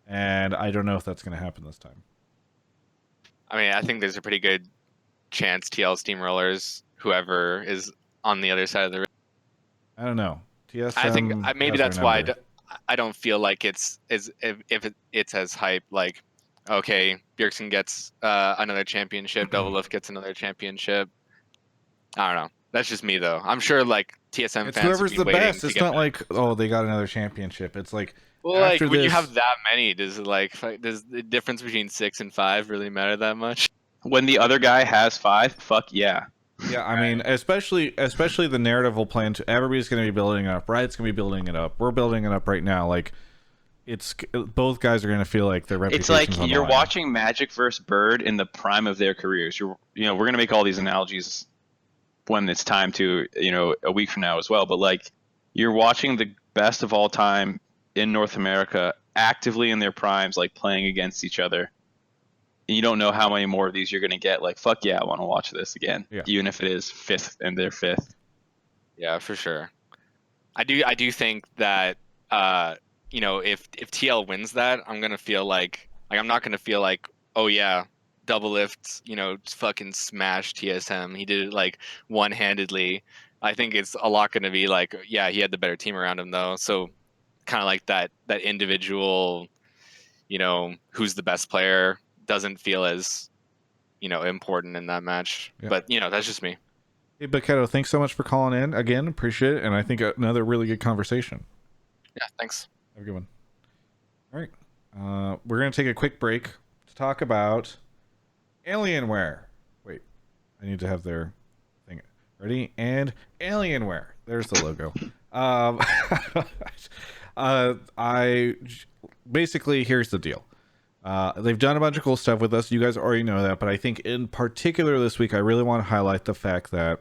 Speaker 1: and I don't know if that's going to happen this time.
Speaker 4: I mean, I think there's a pretty good chance TL steamrollers whoever is on the other side of the ring.
Speaker 1: I don't know. TSM
Speaker 4: I think maybe that's why I don't feel like it's as hype. Like, okay, Bjergsen gets another championship, Double Lift gets another championship. I don't know. That's just me though. I'm sure like TSM
Speaker 1: it's
Speaker 4: fans.
Speaker 1: Whoever's the best. It's not like, oh, they got another championship. It's like,
Speaker 4: well, like when you have that many, does the difference between 6 and 5 really matter that much?
Speaker 2: When the other guy has 5, fuck yeah.
Speaker 1: Yeah, I mean, especially the narrative will play into. Everybody's going to be building it up. Riot's going to be building it up. We're building it up right now. Like, it's both guys are going to feel like their reputation's
Speaker 2: It's like you're watching Magic versus Bird in the prime of their careers. We're going to make all these analogies when it's time to, a week from now as well. But like, you're watching the best of all time in North America actively in their primes, like playing against each other. And you don't know how many more of these you're going to get. Like, fuck yeah, I want to watch this again. Yeah. Even if it is 5th and they're 5th.
Speaker 4: Yeah, for sure. I do think that, if TL wins that, I'm going to feel like I'm not going to feel like, oh yeah, Double Lift, fucking smashed TSM. He did it like one-handedly. I think it's a lot going to be like, yeah, he had the better team around him though. So kind of like that individual, who's the best player doesn't feel as, important in that match. Yeah. But, that's just me.
Speaker 1: Hey, Baketo, thanks so much for calling in. Again, appreciate it. And I think another really good conversation.
Speaker 4: Yeah, thanks.
Speaker 1: Have a good one. All right. We're going to take a quick break to talk about Alienware. Wait, I need to have their thing ready. And Alienware. There's the logo. Basically, here's the deal. They've done a bunch of cool stuff with us. You guys already know that, but I think in particular this week, I really want to highlight the fact that,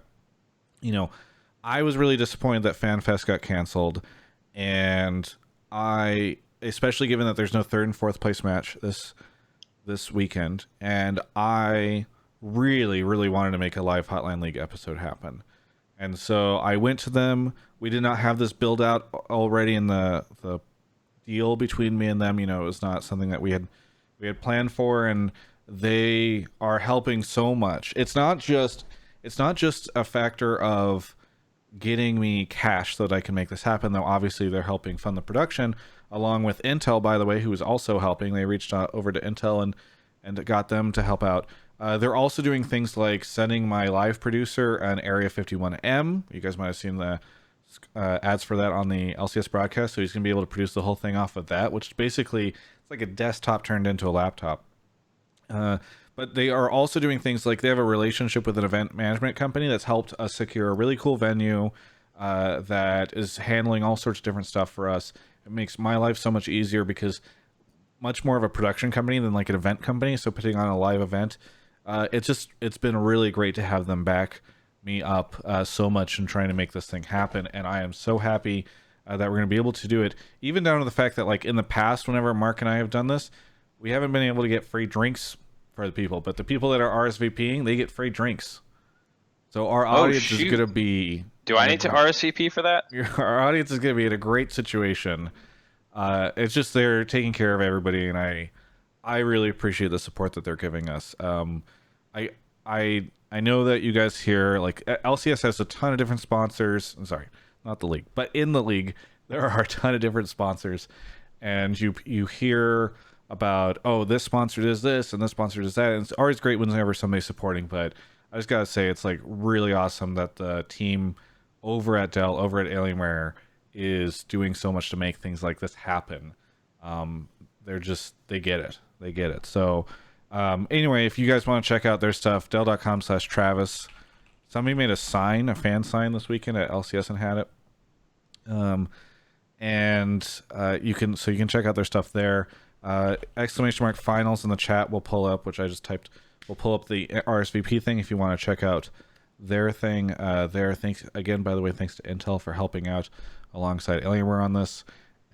Speaker 1: I was really disappointed that FanFest got canceled, and especially given that there's no 3rd and 4th place match this weekend, and I really, really wanted to make a live Hotline League episode happen. And so I went to them. We did not have this build out already in the deal between me and them. It was not something that we had planned for, and they are helping so much. It's not just a factor of getting me cash so that I can make this happen, though obviously they're helping fund the production, along with Intel, by the way, who is also helping. They reached out over to Intel and got them to help out. They're also doing things like sending my live producer an Area 51M. You guys might have seen ads for that on the LCS broadcast, so he's going to be able to produce the whole thing off of that, which basically it's like a desktop turned into a laptop. But they are also doing things like they have a relationship with an event management company that's helped us secure a really cool venue that is handling all sorts of different stuff for us. It makes my life so much easier because much more of a production company than like an event company. So putting on a live event, it's been really great to have them back me up so much in trying to make this thing happen. And I am so happy that we're going to be able to do it, even down to the fact that like in the past, whenever Mark and I have done this, we haven't been able to get free drinks for the people, but the people that are RSVPing, they get free drinks. So our audience is going to be...
Speaker 2: Do I need to RSVP for that?
Speaker 1: Our audience is going to be in a great situation. It's just they're taking care of everybody, and I really appreciate the support that they're giving us. I know that you guys here, like LCS has a ton of different sponsors. I'm sorry, not the league, but in the league there are a ton of different sponsors, and you hear about, oh, this sponsor does this and this sponsor does that, and it's always great whenever somebody's supporting. But I just gotta say, it's like really awesome that the team over at Dell, over at Alienware, is doing so much to make things like this happen. They get it. So anyway, if you guys want to check out their stuff, dell.com/Travis. Somebody made a fan sign this weekend at LCS and had it. You can check out their stuff there. !finals in the chat will pull up, which I just typed. We'll pull up the RSVP thing if you want to check out their thing there. Thanks again, by the way, thanks to Intel for helping out alongside Alienware on this.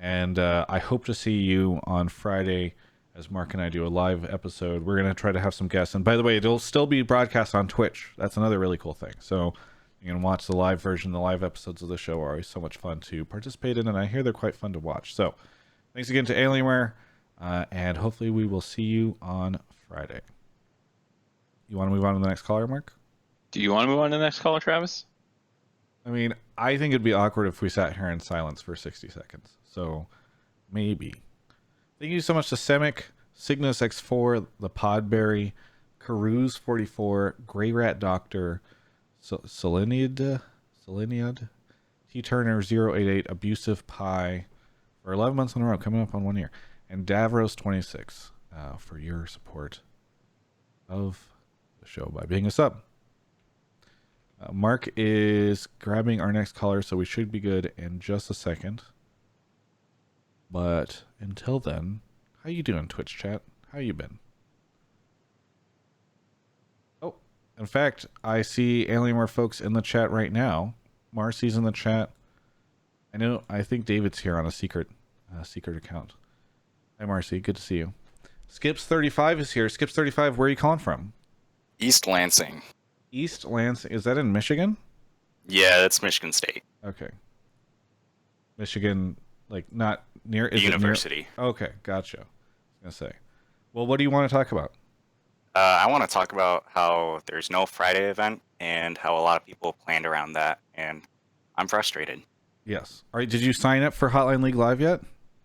Speaker 1: And I hope to see you on Friday as Mark and I do a live episode. We're going to try to have some guests. And by the way, it'll still be broadcast on Twitch. That's another really cool thing. So you can watch the live version. The live episodes of the show are always so much fun to participate in, and I hear they're quite fun to watch. So thanks again to Alienware, and hopefully we will see you on Friday. You want to move on to the next caller, Mark?
Speaker 2: Do you want to move on to the next caller, Travis?
Speaker 1: I mean, I think it'd be awkward if we sat here in silence for 60 seconds. So maybe. Thank you so much to Semic, Cygnus X4, The Podberry, Carouse 44, Grey Rat Doctor, Seleniad, T Turner 088, Abusive Pie for 11 months in a row, coming up on 1 year, and Davros 26 for your support of the show by being a sub. Mark is grabbing our next caller, so we should be good in just a second. But until then, how you doing, Twitch chat? How you been? Oh, in fact, I see Alienware folks in the chat right now. Marcy's in the chat. I think David's here on a secret account. Hi, Marcy. Good to see you. Skips35 is here. Skips35, where are you calling from?
Speaker 5: East Lansing.
Speaker 1: East Lansing. Is that in Michigan?
Speaker 5: Yeah, that's Michigan State.
Speaker 1: Okay. Michigan, like not near...
Speaker 5: University.
Speaker 1: Okay, gotcha. I was going to say. Well, what do you want to talk about?
Speaker 5: I want to talk about how there's no Friday event and how a lot of people planned around that, and I'm frustrated.
Speaker 1: Yes. All right, did you sign up for Hotline League Live yet?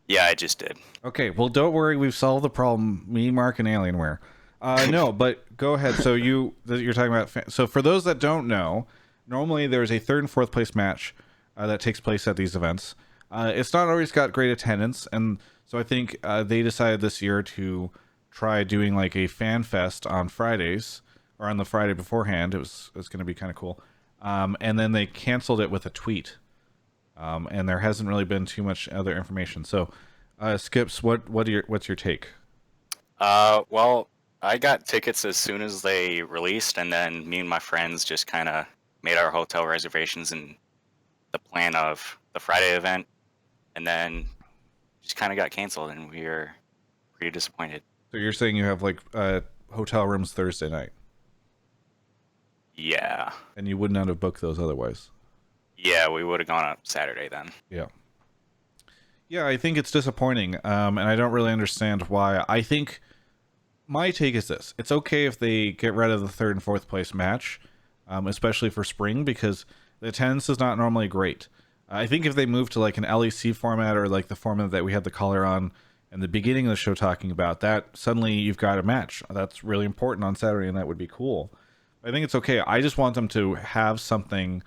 Speaker 5: Yeah, I just did.
Speaker 1: Okay, well, don't worry. We've solved the problem. Me, Mark, and Alienware. No, but go ahead. So you're talking about... So for those that don't know, normally there's a third and fourth place match that takes place at these events. It's not always got great attendance, and so I think they decided this year to try doing like a fan fest on Fridays, or on the Friday beforehand. It was going to be kind of cool. And then they canceled it with a tweet. And there hasn't really been too much other information. So, Skips, what's your take?
Speaker 5: Well, I got tickets as soon as they released, and then me and my friends just kind of made our hotel reservations and the plan of the Friday event, and then just kind of got canceled, and we were pretty disappointed.
Speaker 1: So you're saying you have like hotel rooms Thursday night?
Speaker 5: Yeah.
Speaker 1: And you would not have booked those otherwise?
Speaker 5: Yeah, we would have gone up Saturday then.
Speaker 1: Yeah. Yeah, I think it's disappointing, and I don't really understand why. I think my take is this. It's okay if they get rid of the third and fourth place match, especially for spring, because the attendance is not normally great. I think if they move to like an LEC format, or like the format that we had the caller on in the beginning of the show talking about, that suddenly you've got a match. That's really important on Saturday, and that would be cool. I think it's okay. I just want them to have something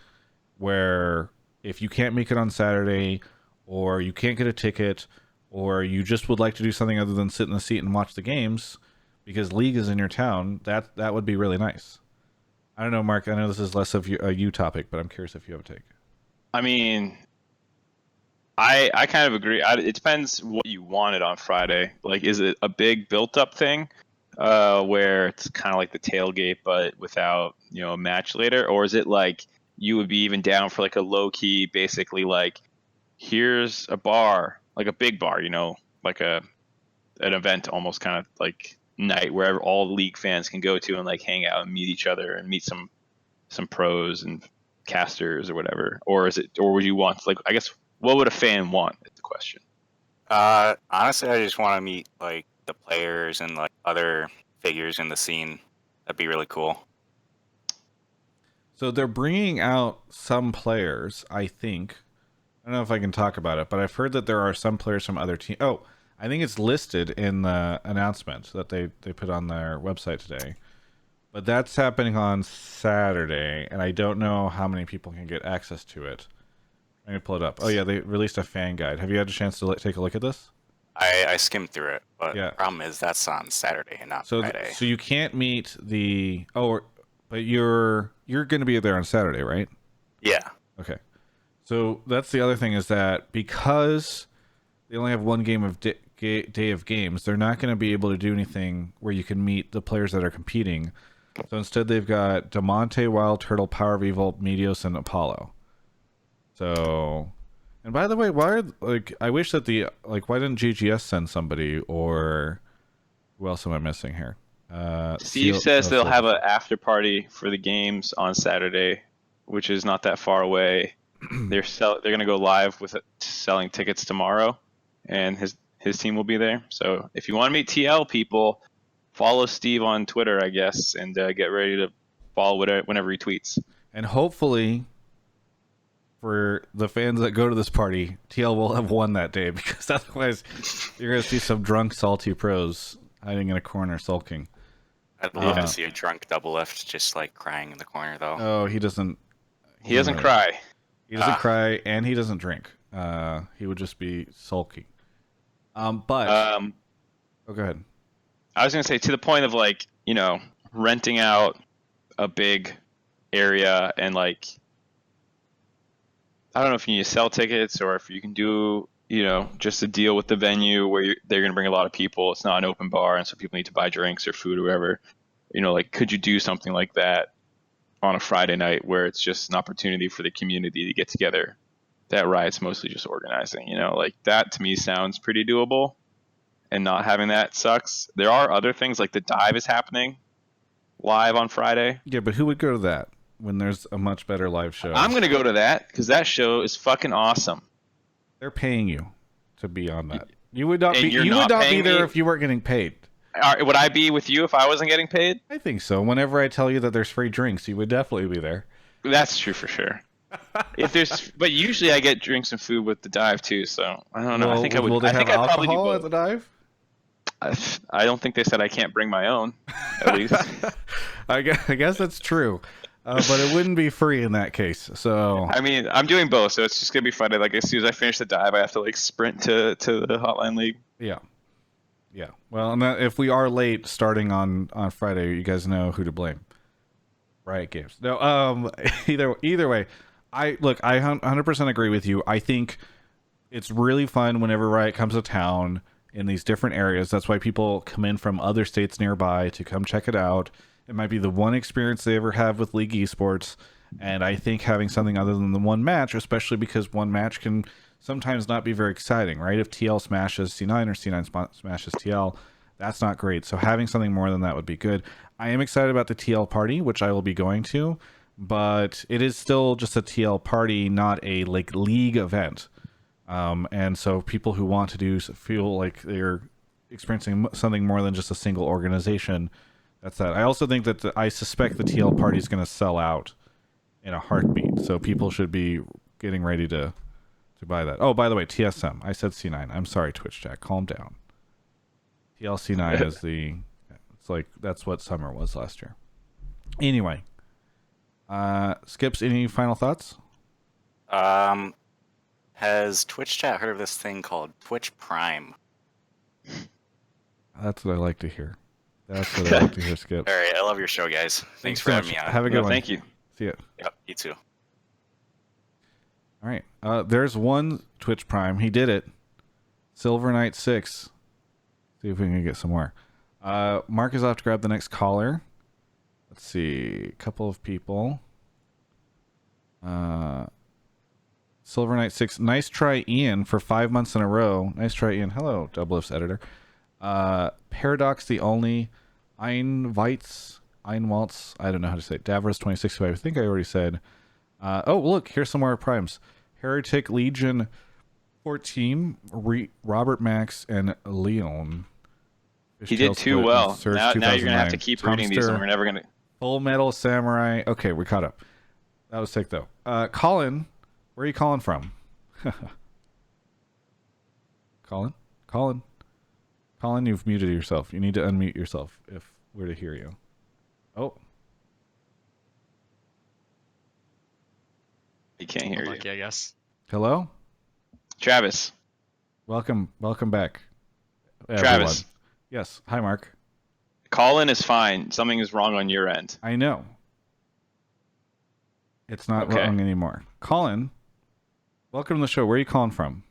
Speaker 1: where if you can't make it on Saturday, or you can't get a ticket, or you just would like to do something other than sit in the seat and watch the games because League is in your town, that would be really nice. I don't know, Mark. I know this is less of a you topic, but I'm curious if you have a take.
Speaker 2: I mean, I kind of agree. It depends what you wanted on Friday. Like, is it a big built-up thing where it's kind of like the tailgate but without, a match later? Or is it like you would be even down for like a low-key, basically like, here's a bar, like a big bar, like an event almost kind of like night where all League fans can go to and like hang out and meet each other and meet some pros and casters or whatever? Or would you want, like, I guess, what would a fan want is the question.
Speaker 5: Honestly, I just want to meet like the players and like other figures in the scene. That'd be really cool.
Speaker 1: So they're bringing out some players, I think. I don't know if I can talk about it, but I've heard that there are some players from other teams. Oh, I think it's listed in the announcement that they put on their website today. But that's happening on Saturday, and I don't know how many people can get access to it. I'm going to pull it up. Oh, yeah, they released a fan guide. Have you had a chance to take a look at this?
Speaker 5: I skimmed through it, but
Speaker 1: yeah.
Speaker 5: The problem is that's on Saturday and not Friday.
Speaker 1: So you can't meet the... Oh, but you're going to be there on Saturday, right?
Speaker 5: Yeah.
Speaker 1: Okay. So that's the other thing, is that because they only have one game of day of games, they're not going to be able to do anything where you can meet the players that are competing. So instead, they've got Damonte, Wild Turtle, Power of Evil, Meteos, and Apollo. So, and by the way, I wish that why didn't GGS send somebody, or who else am I missing here?
Speaker 2: Steve says they'll have an after party for the games on Saturday, which is not that far away. They're going to go live with selling tickets tomorrow, and his team will be there. So if you want to meet TL people, follow Steve on Twitter, I guess, and get ready to follow whenever he tweets.
Speaker 1: And hopefully, for the fans that go to this party, TL will have won that day, because otherwise you're going to see some drunk, salty pros hiding in a corner sulking.
Speaker 5: I'd love to see a drunk double lift just like crying in the corner, though.
Speaker 1: Oh, he doesn't.
Speaker 2: He doesn't cry.
Speaker 1: He doesn't cry, and he doesn't drink. He would just be sulky. Oh, go ahead.
Speaker 2: I was going to say, to the point of like, renting out a big area and like, I don't know if you need to sell tickets or if you can do, just a deal with the venue where they're going to bring a lot of people. It's not an open bar, and so people need to buy drinks or food or whatever. Like, could you do something like that on a Friday night where it's just an opportunity for the community to get together? That Riot's mostly just organizing, like that to me sounds pretty doable, and not having that sucks. There are other things, like the dive is happening live on Friday.
Speaker 1: Yeah, but who would go to that when there's a much better live show?
Speaker 2: I'm going to go to that because that show is fucking awesome.
Speaker 1: They're paying you to be on that. You would not be there if you weren't getting paid.
Speaker 2: Would I be with you if I wasn't getting paid?
Speaker 1: I think so. Whenever I tell you that there's free drinks, you would definitely be there.
Speaker 2: That's true for sure. But usually I get drinks and food with the dive too, so I don't know.
Speaker 1: Well,
Speaker 2: I think I would.
Speaker 1: Will they
Speaker 2: I
Speaker 1: have
Speaker 2: think
Speaker 1: alcohol at the dive?
Speaker 2: I don't think they said I can't bring my own. At least
Speaker 1: I guess that's true. But it wouldn't be free in that case. So
Speaker 2: I mean, I'm doing both, so it's just gonna be Friday. Like, as soon as I finish the dive, I have to like sprint to the Hotline League.
Speaker 1: Yeah. Well, and if we are late starting on Friday, you guys know who to blame. Riot Games. No. Either way, I 100% agree with you. I think it's really fun whenever Riot comes to town in these different areas. That's why people come in from other states nearby to come check it out. It might be the one experience they ever have with League Esports, and I think having something other than the one match, especially because one match can sometimes not be very exciting, right? If TL smashes C9 or C9 smashes TL, that's not great. So having something more than that would be good. I am excited about the TL party, which I will be going to, but it is still just a TL party, not a League event. And so people who want to feel like they're experiencing something more than just a single organization. That's that. I also think that I suspect the TL party is going to sell out in a heartbeat. So people should be getting ready to buy that. Oh, by the way, TSM. I said C9. I'm sorry, Twitch chat. Calm down. TLC9 is that's what summer was last year. Anyway, Skips, any final thoughts?
Speaker 5: Has Twitch chat heard of this thing called Twitch Prime?
Speaker 1: That's what I like to hear. That's what I like to hear, Skip.
Speaker 5: All right, I love your show, guys. Thanks for having me on.
Speaker 1: Have a good one.
Speaker 2: Thank you.
Speaker 1: See ya.
Speaker 5: Yep, you too.
Speaker 1: All right. There's one Twitch Prime. He did it. Silver Knight 6. See if we can get some more. Mark is off to grab the next caller. Let's see. A couple of people. Silver Knight 6. Nice try, Ian, for 5 months in a row. Nice try, Ian. Hello, Doublelift's editor. Paradox the only. Einwaltz. I don't know how to say it. Davros 26, who I think I already said. Oh, look, here's some more primes. Heretic Legion 14, Robert Max, and Leon.
Speaker 2: He did too well. Now you're going to have to keep reading these, and we're never going to...
Speaker 1: Full Metal Samurai. Okay, we caught up. That was sick, though. Colin, where are you calling from? Colin, you've muted yourself. You need to unmute yourself if we're to hear you. Oh.
Speaker 2: He can't hear you.
Speaker 5: I guess.
Speaker 1: Hello?
Speaker 2: Travis.
Speaker 1: Welcome back.
Speaker 2: Travis.
Speaker 1: Yes. Hi, Mark.
Speaker 2: Colin is fine. Something is wrong on your end.
Speaker 1: I know. It's not wrong anymore. Colin, welcome to the show. Where are you calling from?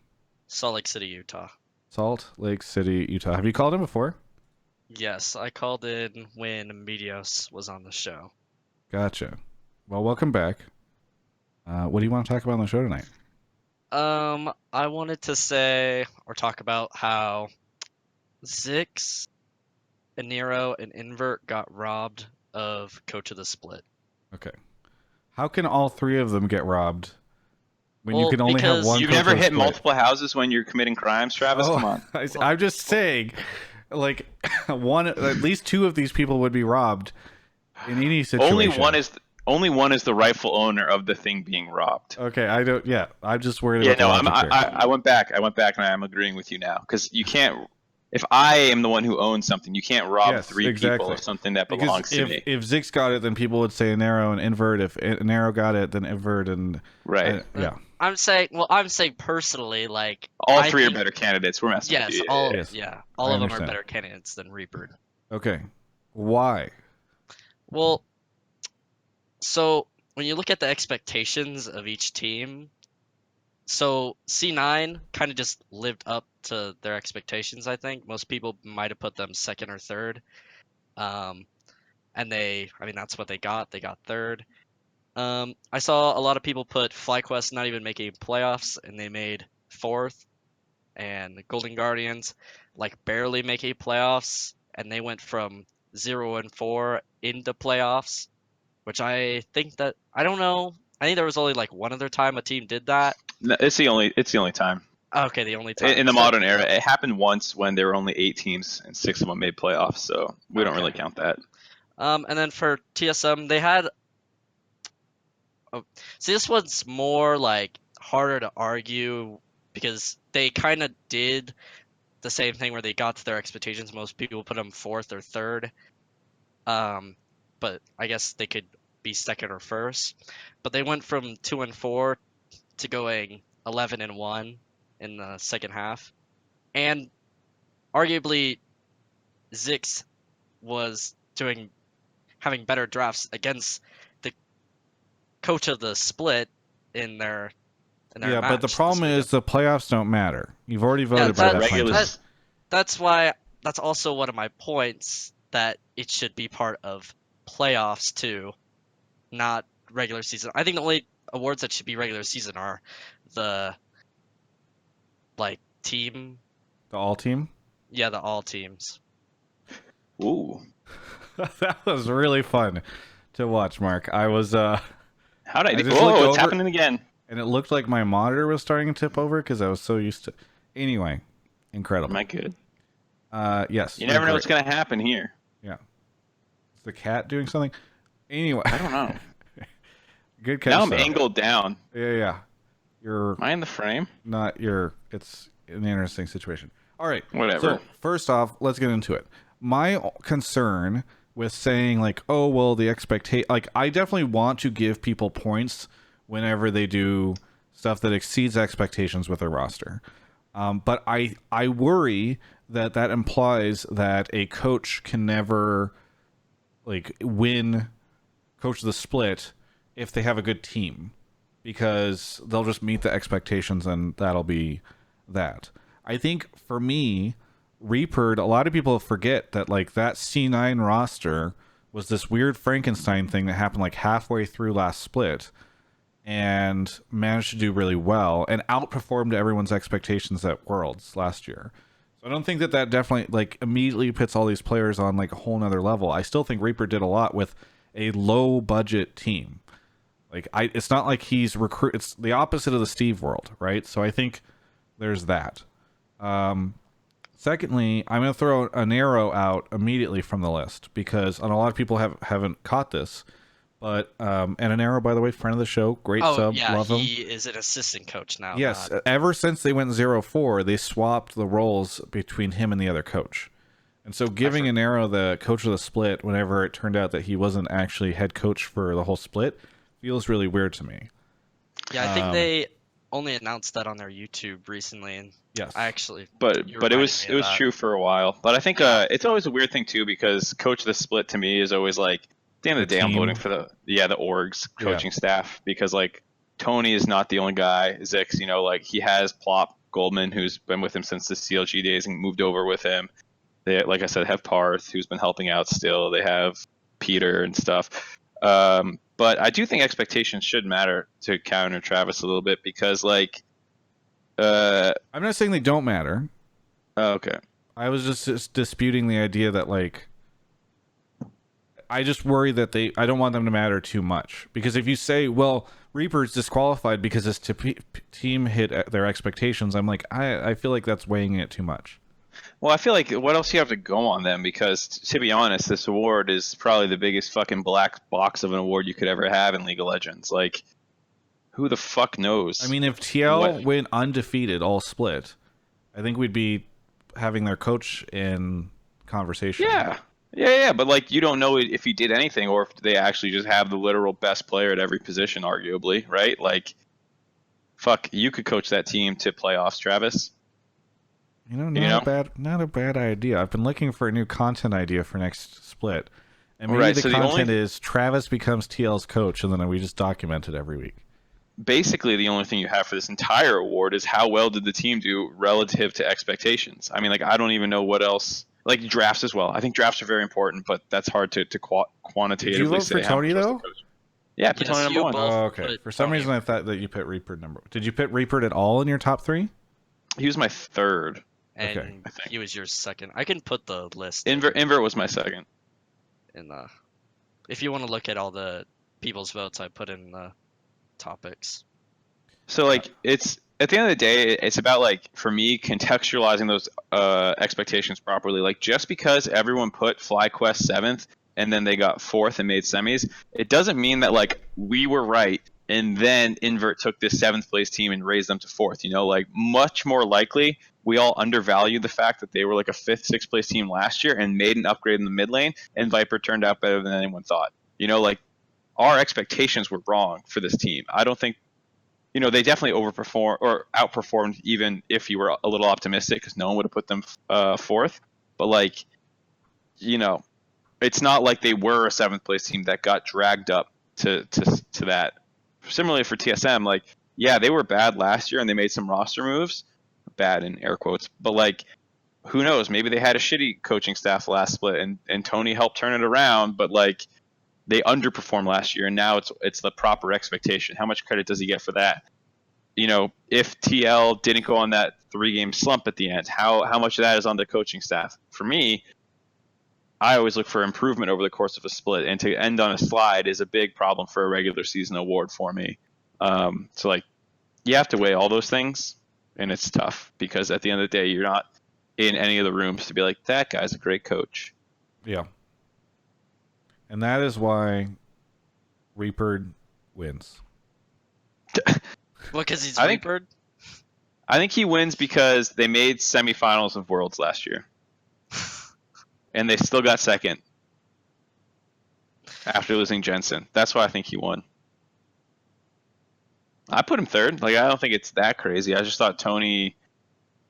Speaker 6: Salt Lake City, Utah.
Speaker 1: Salt Lake City, Utah. Have you called in before?
Speaker 6: Yes, I called in when Medios was on the show.
Speaker 1: Gotcha. Well, welcome back. What do you want to talk about on the show tonight?
Speaker 6: I wanted to say or talk about how Zikz, Nero, and Invert got robbed of Coach of the Split.
Speaker 1: Okay. How can all three of them get robbed when you can only have one?
Speaker 2: You've never hit multiple houses when you're committing crimes, Travis? Come on.
Speaker 1: I'm just saying, like, at least two of these people would be robbed in any situation.
Speaker 2: Only one is the rightful owner of the thing being robbed.
Speaker 1: Okay, I don't. Yeah, I'm just worried about.
Speaker 2: I went back, and I'm agreeing with you now because you can't. If I am the one who owns something, you can't rob three people of something that belongs to me.
Speaker 1: If Zikz got it, then people would say Nero and Invert. If Nero got it, then Invert and
Speaker 2: right.
Speaker 1: Yeah.
Speaker 6: I'm saying personally, like
Speaker 2: all three are better candidates. We're messing with you.
Speaker 6: All of them are better candidates than Reaper.
Speaker 1: Okay, why?
Speaker 6: Well, so when you look at the expectations of each team, so C9 kind of just lived up to their expectations. I think most people might have put them second or third, and that's what they got. They got third. I saw a lot of people put FlyQuest not even making playoffs, and they made fourth. And Golden Guardians, like, barely making playoffs, and they went from 0-4 into playoffs, which I think that I don't know. I think there was only like one other time a team did that.
Speaker 2: No, it's the only time.
Speaker 6: Okay, the only time
Speaker 2: in the modern era. It happened once when there were only 8 teams and 6 of them made playoffs, so we don't really count that.
Speaker 6: And then for TSM, they had. See, this one's more like harder to argue because they kind of did the same thing where they got to their expectations. Most people put them fourth or third, but I guess they could be second or first. But they went from 2-4 to going 11-1 in the second half, and arguably Zikz was having better drafts against the coach of the split in their
Speaker 1: yeah,
Speaker 6: match
Speaker 1: but the problem is the playoffs don't matter. You've already voted by that point.
Speaker 6: That's why. That's also one of my points, that it should be part of playoffs too, not regular season. I think the only awards that should be regular season are the team.
Speaker 1: The all team?
Speaker 6: Yeah, the all teams.
Speaker 2: Ooh.
Speaker 1: That was really fun to watch, Mark. I was
Speaker 2: How'd I do? Whoa, it's happening again.
Speaker 1: And it looked like my monitor was starting to tip over because I was so used to. Anyway, incredible.
Speaker 2: Am I good?
Speaker 1: Yes.
Speaker 2: You never know what's going to happen here.
Speaker 1: Yeah. Is the cat doing something? Anyway.
Speaker 2: I don't know.
Speaker 1: Good catch.
Speaker 2: Now I'm angled down.
Speaker 1: Yeah. Am
Speaker 2: I in the frame?
Speaker 1: It's an interesting situation. All right.
Speaker 2: Whatever.
Speaker 1: So first off, let's get into it. My concern with saying the expectation, I definitely want to give people points whenever they do stuff that exceeds expectations with their roster. But I worry that implies that a coach can never like win coach the split if they have a good team, because they'll just meet the expectations and that'll be that. I think for me, Reaper, a lot of people forget that like that C9 roster was this weird Frankenstein thing that happened like halfway through last split and managed to do really well and outperformed everyone's expectations at Worlds last year. So I don't think that definitely like immediately puts all these players on like a whole nother level. I still think Reaper did a lot with a low budget team. Like it's not like he's it's the opposite of the Steve world, right? So I think there's that. Secondly, I'm going to throw an arrow out immediately from the list because and a lot of people haven't caught this. But and an arrow, by the way, friend of the show, great sub, love him.
Speaker 6: He is an assistant coach now.
Speaker 1: Yes, ever since they went 0-4, they swapped the roles between him and the other coach. And so giving an arrow the coach of the split whenever it turned out that he wasn't actually head coach for the whole split feels really weird to me.
Speaker 6: Yeah, I think they only announced that on their YouTube recently, and
Speaker 1: yes,
Speaker 6: I actually.
Speaker 2: But it was true for a while. But I think it's always a weird thing too because coach of the split to me is always like. At the end of the day, I'm voting for the org's coaching staff because like Tony is not the only guy. Zikz, you know, like he has Plop Goldman, who's been with him since the CLG days and moved over with him. They, like I said, have Parth, who's been helping out still. They have Peter and stuff. But I do think expectations should matter to counter Travis a little bit because like.
Speaker 1: I'm not saying they don't matter.
Speaker 2: Oh, okay.
Speaker 1: I was just disputing the idea that like. I just worry that I don't want them to matter too much. Because if you say, well, Reaper's disqualified because his team hit their expectations, I'm like, I feel like that's weighing it too much.
Speaker 2: Well, I feel like what else do you have to go on them? Because to be honest, this award is probably the biggest fucking black box of an award you could ever have in League of Legends. Like, who the fuck knows?
Speaker 1: I mean, if TL went undefeated all split, I think we'd be having their coach in conversation.
Speaker 2: Yeah, but like you don't know if he did anything or if they actually just have the literal best player at every position, arguably, right? Like, fuck, you could coach that team to playoffs, Travis.
Speaker 1: Not a bad idea. I've been looking for a new content idea for next split, and maybe the content is Travis becomes TL's coach, and then we just document it every week.
Speaker 2: Basically, the only thing you have for this entire award is how well did the team do relative to expectations. I mean, like I don't even know what else. Like drafts as well. I think drafts are very important, but that's hard to quantitatively say.
Speaker 1: Did you vote for Tony though?
Speaker 2: Yeah, I put Tony number 1.
Speaker 1: Oh, okay. For some reason, I thought that you put Reaper number. Did you put Reaper at all in your top 3?
Speaker 2: He was my 3rd.
Speaker 6: And
Speaker 2: I think
Speaker 6: he was your 2nd. I can put the list.
Speaker 2: Invert was my 2nd.
Speaker 6: If you want to look at all the people's votes, I put in the topics.
Speaker 2: So like it's. At the end of the day, it's about, like, for me, contextualizing those expectations properly. Like, just because everyone put FlyQuest 7th and then they got 4th and made semis, it doesn't mean that, like, we were right and then Invert took this 7th place team and raised them to 4th. You know, like, much more likely, we all undervalued the fact that they were, like, a 5th, 6th place team last year and made an upgrade in the mid lane, and Viper turned out better than anyone thought. You know, like, our expectations were wrong for this team. I don't think. You know, they definitely overperformed or outperformed even if you were a little optimistic because no one would have put them 4th. But, like, you know, it's not like they were a 7th place team that got dragged up to that. Similarly for TSM, like, yeah, they were bad last year and they made some roster moves. Bad in air quotes. But, like, who knows? Maybe they had a shitty coaching staff last split and Tony helped turn it around. But, like, they underperformed last year, and now it's the proper expectation. How much credit does he get for that? You know, if TL didn't go on that 3-game slump at the end, how much of that is on the coaching staff? For me, I always look for improvement over the course of a split, and to end on a slide is a big problem for a regular season award for me. So, like, you have to weigh all those things, and it's tough because at the end of the day, you're not in any of the rooms to be like, that guy's a great coach.
Speaker 1: Yeah. And that is why Reaper wins.
Speaker 6: Well, because he's Reaper?
Speaker 2: I think he wins because they made semifinals of Worlds last year. And they still got 2nd after losing Jensen. That's why I think he won. I put him third. Like, I don't think it's that crazy. I just thought Tony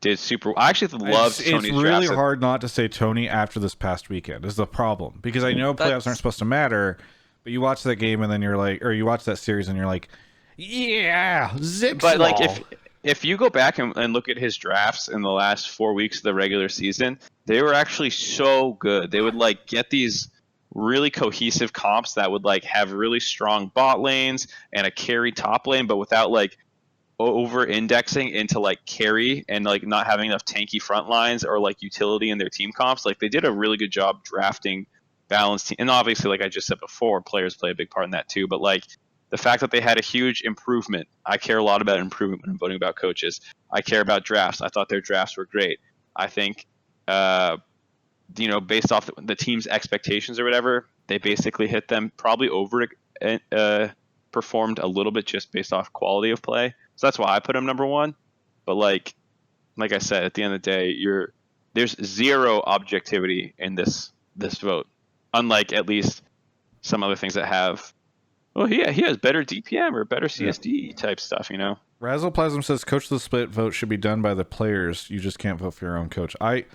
Speaker 2: did super. I actually loved Tony's
Speaker 1: It's really
Speaker 2: drafts.
Speaker 1: hard not to say Tony after this past weekend is the problem, because I know playoffs aren't supposed to matter, but you watch that game and then you're like, or you watch that series and you're like, yeah, Zikz.
Speaker 2: But like, if you go back and look at his drafts in the last 4 weeks of the regular season, they were actually so good. They would like get these really cohesive comps that would like have really strong bot lanes and a carry top lane, but without like over indexing into like carry and like not having enough tanky front lines or like utility in their team comps. Like, they did a really good job drafting balanced team. And obviously, like I just said before, players play a big part in that too. But like, the fact that they had a huge improvement, I care a lot about improvement when I'm voting about coaches. I care about drafts. I thought their drafts were great. I think, based off the team's expectations or whatever, they basically hit them, probably over performed a little bit just based off quality of play. So that's why I put him number one. But like I said, at the end of the day, there's zero objectivity in this vote, unlike at least some other things that have. Well, he has better DPM or better CSD type stuff,
Speaker 1: Razzleplasm says coach of the split vote should be done by the players. You just can't vote for your own coach. I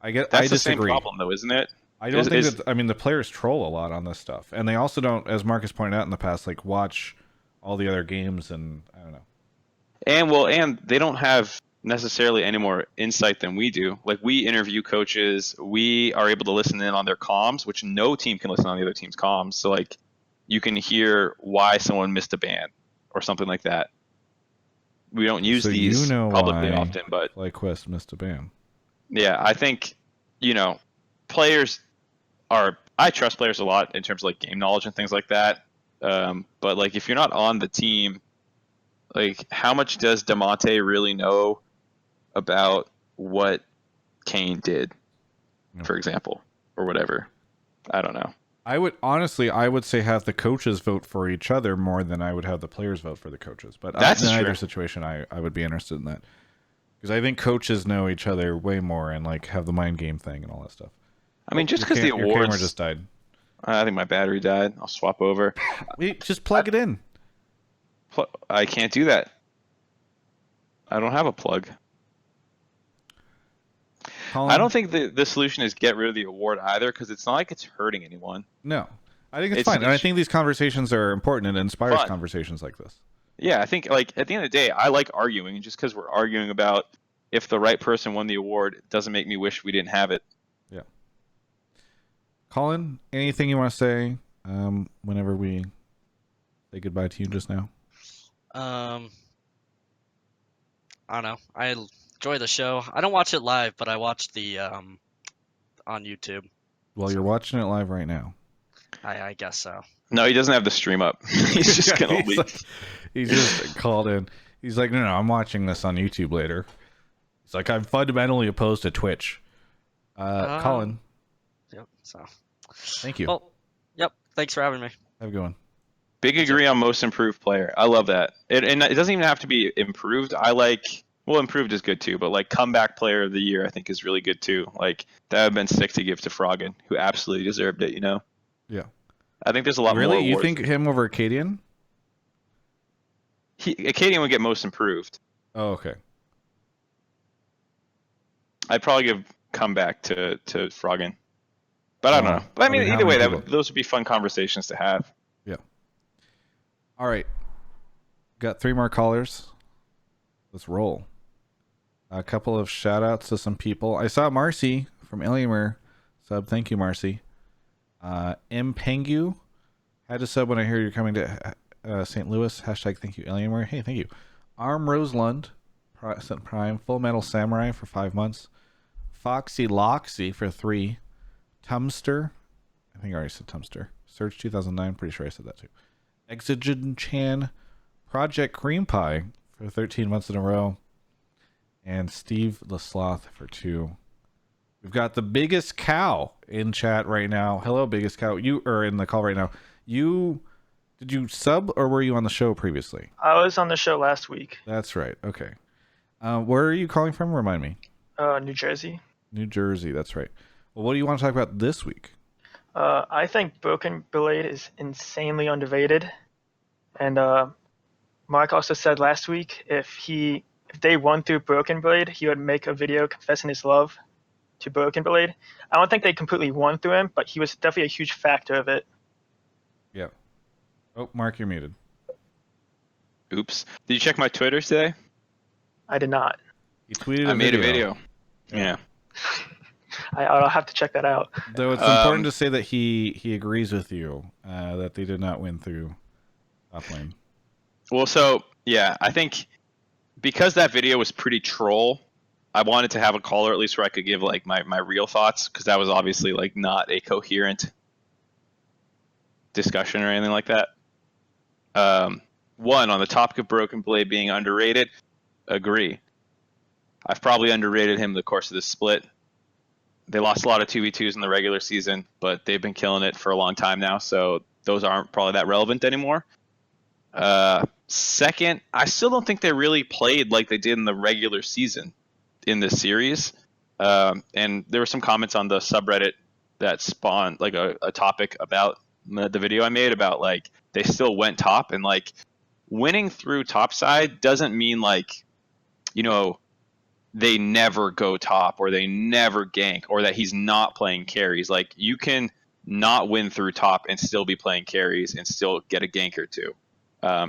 Speaker 1: get.
Speaker 2: That's
Speaker 1: I disagree.
Speaker 2: The same problem, though, isn't it?
Speaker 1: I don't think that. I mean, the players troll a lot on this stuff, and they also don't, as Marcus pointed out in the past, like watch all the other games, and I don't know.
Speaker 2: And they don't have necessarily any more insight than we do. Like, we interview coaches, we are able to listen in on their comms, which no team can listen on the other team's comms. So like, you can hear why someone missed a ban or something like that. We don't use these publicly often, but
Speaker 1: FlyQuest missed a ban.
Speaker 2: Yeah, I think, players I trust players a lot in terms of like game knowledge and things like that. But like, if you're not on the team, like, how much does DeMonte really know about what Kane did, for example, or whatever? I don't know.
Speaker 1: I would say have the coaches vote for each other more than I would have the players vote for the coaches. But in either situation, I would be interested in that, because I think coaches know each other way more and like have the mind game thing and all that stuff.
Speaker 2: I mean, just because the awards.
Speaker 1: Your camera just died.
Speaker 2: I think my battery died. I'll swap over.
Speaker 1: Wait, just plug it in.
Speaker 2: I can't do that. I don't have a plug.
Speaker 1: Colin?
Speaker 2: I don't think the solution is get rid of the award either, because it's not like it's hurting anyone.
Speaker 1: No, I think it's fine. And I think these conversations are important and it inspires conversations like this.
Speaker 2: Yeah, I think, like, at the end of the day, I like arguing, and just because we're arguing about if the right person won the award, it doesn't make me wish we didn't have it.
Speaker 1: Yeah. Colin, anything you want to say whenever we say goodbye to you just now?
Speaker 6: I don't know. I enjoy the show. I don't watch it live, but I watch the on YouTube.
Speaker 1: Well, you're watching it live right now.
Speaker 6: I guess so.
Speaker 2: No, he doesn't have the stream up. He's just gonna leave.
Speaker 1: Like, he just called in. He's like, no, I'm watching this on YouTube later. He's like, I'm fundamentally opposed to Twitch. Colin.
Speaker 6: Yep. So.
Speaker 1: Thank you.
Speaker 6: Well, yep. Thanks for having me.
Speaker 1: Have a good one.
Speaker 2: Big agree on most improved player. I love that. And it doesn't even have to be improved. Improved is good too, but like comeback player of the year, I think is really good too. Like, that would have been sick to give to Froggen, who absolutely deserved it,
Speaker 1: Yeah.
Speaker 2: I think there's a lot more.
Speaker 1: Really? You think him over Acadian?
Speaker 2: Acadian would get most improved.
Speaker 1: Oh, okay.
Speaker 2: I'd probably give comeback to Froggen. But I don't know. But I mean, either way, those would be fun conversations to have.
Speaker 1: Yeah. All right. Got 3 more callers. Let's roll. A couple of shout outs to some people. I saw Marcy from Alienware sub. Thank you, Marcy. M. Pengu had to sub when I hear you're coming to St. Louis. Hashtag thank you, Alienware. Hey, thank you. Arm Roselund sent Prime. Full Metal Samurai for 5 months. Foxy Loxy for 3. Tumster. I think I already said Tumster. Surge 2009. Pretty sure I said that too. Exogen Chan. Project Cream Pie for 13 months in a row. And Steve the Sloth for 2. We've got the biggest cow in chat right now. Hello, biggest cow. You are in the call right now. Did you sub or were you on the show previously?
Speaker 7: I was on the show last week.
Speaker 1: That's right. Okay. Where are you calling from? Remind me.
Speaker 7: New Jersey.
Speaker 1: New Jersey. That's right. Well, what do you want to talk about this week?
Speaker 7: I think Broken Blade is insanely underrated, and Mark also said last week if they won through Broken Blade, he would make a video confessing his love to Broken Blade. I don't think they completely won through him, but he was definitely a huge factor of it.
Speaker 1: Yeah. Oh, Mark, you're muted.
Speaker 2: Oops. Did you check my Twitter today?
Speaker 7: I did not.
Speaker 1: He tweeted
Speaker 2: I made a video. Yeah.
Speaker 7: I'll have to check that out.
Speaker 1: Though it's important to say that he agrees with you that they did not win through top lane.
Speaker 2: Well, so yeah, I think because that video was pretty troll, I wanted to have a caller at least where I could give like my real thoughts, because that was obviously like not a coherent discussion or anything like that. One, on the topic of Broken Blade being underrated, agree. I've probably underrated him in the course of this split. They lost a lot of 2v2s in the regular season, but they've been killing it for a long time now, so those aren't probably that relevant anymore. Second, I still don't think they really played like they did in the regular season in this series. And there were some comments on the subreddit that spawned like a topic about the video I made about like they still went top, and like winning through topside doesn't mean like, you know, they never go top or they never gank or that he's not playing carries. Like you can not win through top and still be playing carries and still get a gank or two.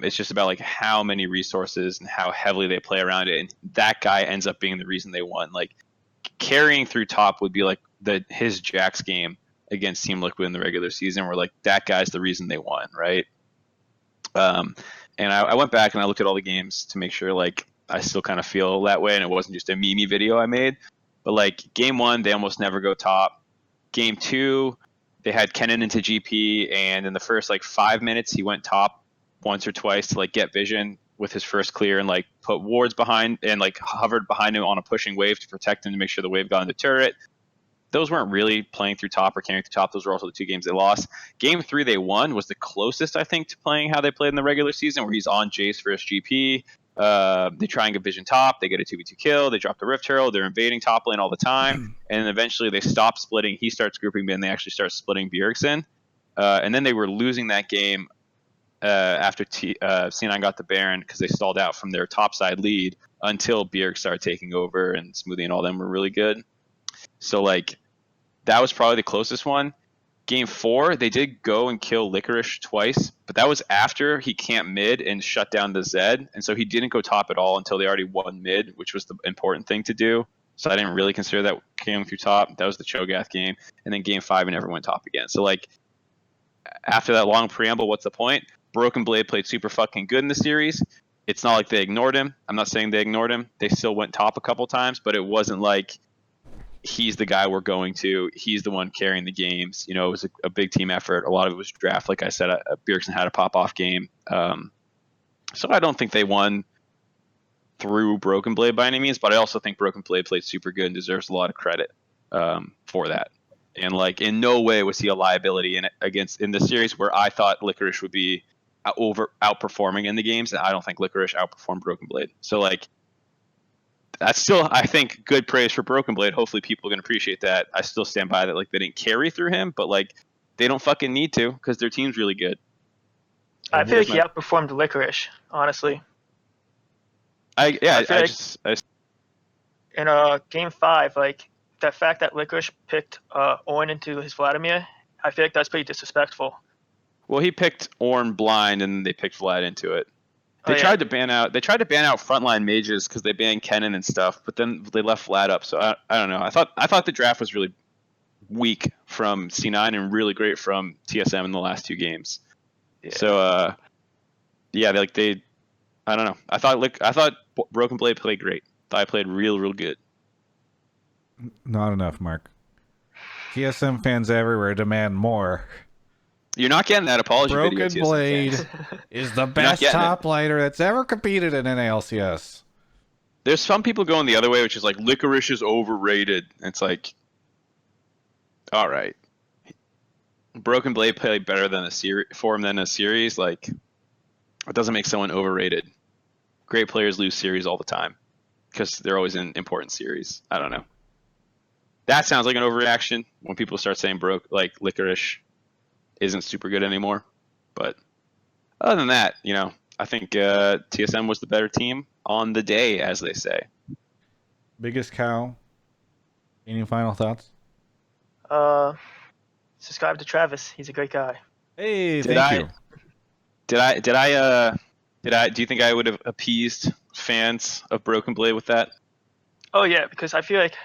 Speaker 2: It's just about like how many resources and how heavily they play around it, and that guy ends up being the reason they won. Like carrying through top would be like his Jax game against Team Liquid in the regular season, where like that guy's the reason they won, right? And I went back and I looked at all the games to make sure like I still kind of feel that way, and it wasn't just a meme video I made. But like game 1, they almost never go top. Game 2, they had Kennen into GP, and in the first like 5 minutes, he went top once or twice to like get vision with his first clear and like put wards behind and like hovered behind him on a pushing wave to protect him to make sure the wave got in the turret. Those weren't really playing through top or carrying through top. Those were also the 2 games they lost. Game 3 they won was the closest, I think, to playing how they played in the regular season, where he's on Jace for his GP. They try and get vision top. They get a 2v2 kill. They drop the Rift Herald. They're invading top lane all the time. And then eventually they stop splitting. He starts grouping mid, and they actually start splitting Bjergsen. And then they were losing that game after C9 got the Baron because they stalled out from their topside lead until Bjerg started taking over, and Smoothie and all them were really good. So like that was probably the closest one. Game 4, they did go and kill Licorice twice, but that was after he camped mid and shut down the Zed, and so he didn't go top at all until they already won mid, which was the important thing to do. So I didn't really consider that carrying through top. That was the Cho'Gath game, and then game 5 he never went top again. So like after that long preamble, what's the point? Broken Blade played super fucking good in the series. It's not like they ignored him. I'm not saying they ignored him. They still went top a couple times, but it wasn't like he's the guy we're going to. He's the one carrying the games. You know, it was a big team effort. A lot of it was draft. Like I said, Bjergsen had a pop-off game. So I don't think they won through Broken Blade by any means, but I also think Broken Blade played super good and deserves a lot of credit for that. And like in no way was he a liability in the series where I thought Licorice would be outperforming in the games, and I don't think Licorice outperformed Broken Blade. So like that's still, I think, good praise for Broken Blade. Hopefully people can appreciate that. I still stand by that. Like they didn't carry through him, but like they don't fucking need to because their team's really good.
Speaker 7: I feel like he outperformed Licorice, honestly.
Speaker 2: In
Speaker 7: game 5, like the fact that Licorice picked Ornn into his Vladimir, I feel like that's pretty disrespectful.
Speaker 2: Well, he picked Ornn blind, and they picked Vlad into it. They tried to ban out frontline mages because they banned Kennen and stuff, but then they left Vlad up. So I don't know. I thought the draft was really weak from C9 and really great from TSM in the last 2 games. Yeah. So I don't know. I thought Broken Blade played great. I played real good.
Speaker 1: Not enough, Mark. TSM fans everywhere demand more.
Speaker 2: You're not getting that apology video.
Speaker 1: Broken Blade is the best top laner that's ever competed in NALCS.
Speaker 2: There's some people going the other way, which is like Licorice is overrated. It's like, all right, Broken Blade played better than for him than a series. Like, it doesn't make someone overrated. Great players lose series all the time because they're always in important series. I don't know. That sounds like an overreaction when people start saying Licorice isn't super good anymore. But other than that, you know, I think TSM was the better team on the day, as they say.
Speaker 1: Biggest cow. Any final thoughts?
Speaker 7: Subscribe to Travis. He's a great guy.
Speaker 1: Hey, thank you.
Speaker 2: Do you think I would have appeased fans of Broken Blade with that?
Speaker 7: Oh yeah, because I feel like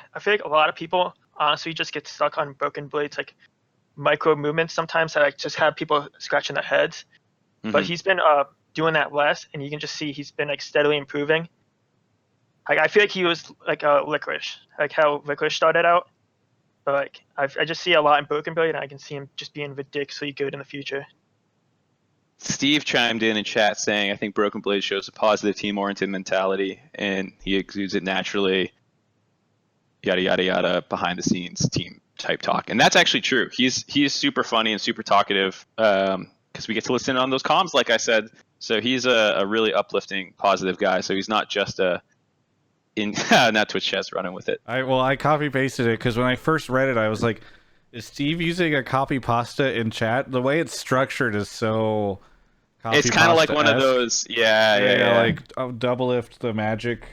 Speaker 7: a lot of people honestly just get stuck on Broken Blade's like micro movements sometimes that like just have people scratching their heads.
Speaker 2: Mm-hmm.
Speaker 7: But he's been doing that less, and you can just see he's been like steadily improving. Like I feel like he was like Licorice, like how Licorice started out. But like I just see a lot in Broken Blade, and I can see him just being ridiculously good in the future.
Speaker 2: Steve chimed in chat saying, I think Broken Blade shows a positive team-oriented mentality, and he exudes it naturally, yada, yada, yada, behind-the-scenes team type talk. And that's actually true. He's super funny and super talkative because we get to listen on those comms, like I said. So he's a really uplifting, positive guy. So he's not just not Twitch chat's running with it.
Speaker 1: I copy-pasted it because when I first read it, I was like, is Steve using a copy pasta in chat? The way it's structured is so...
Speaker 2: It's kind of like one of those, yeah.
Speaker 1: Like double lift the magic,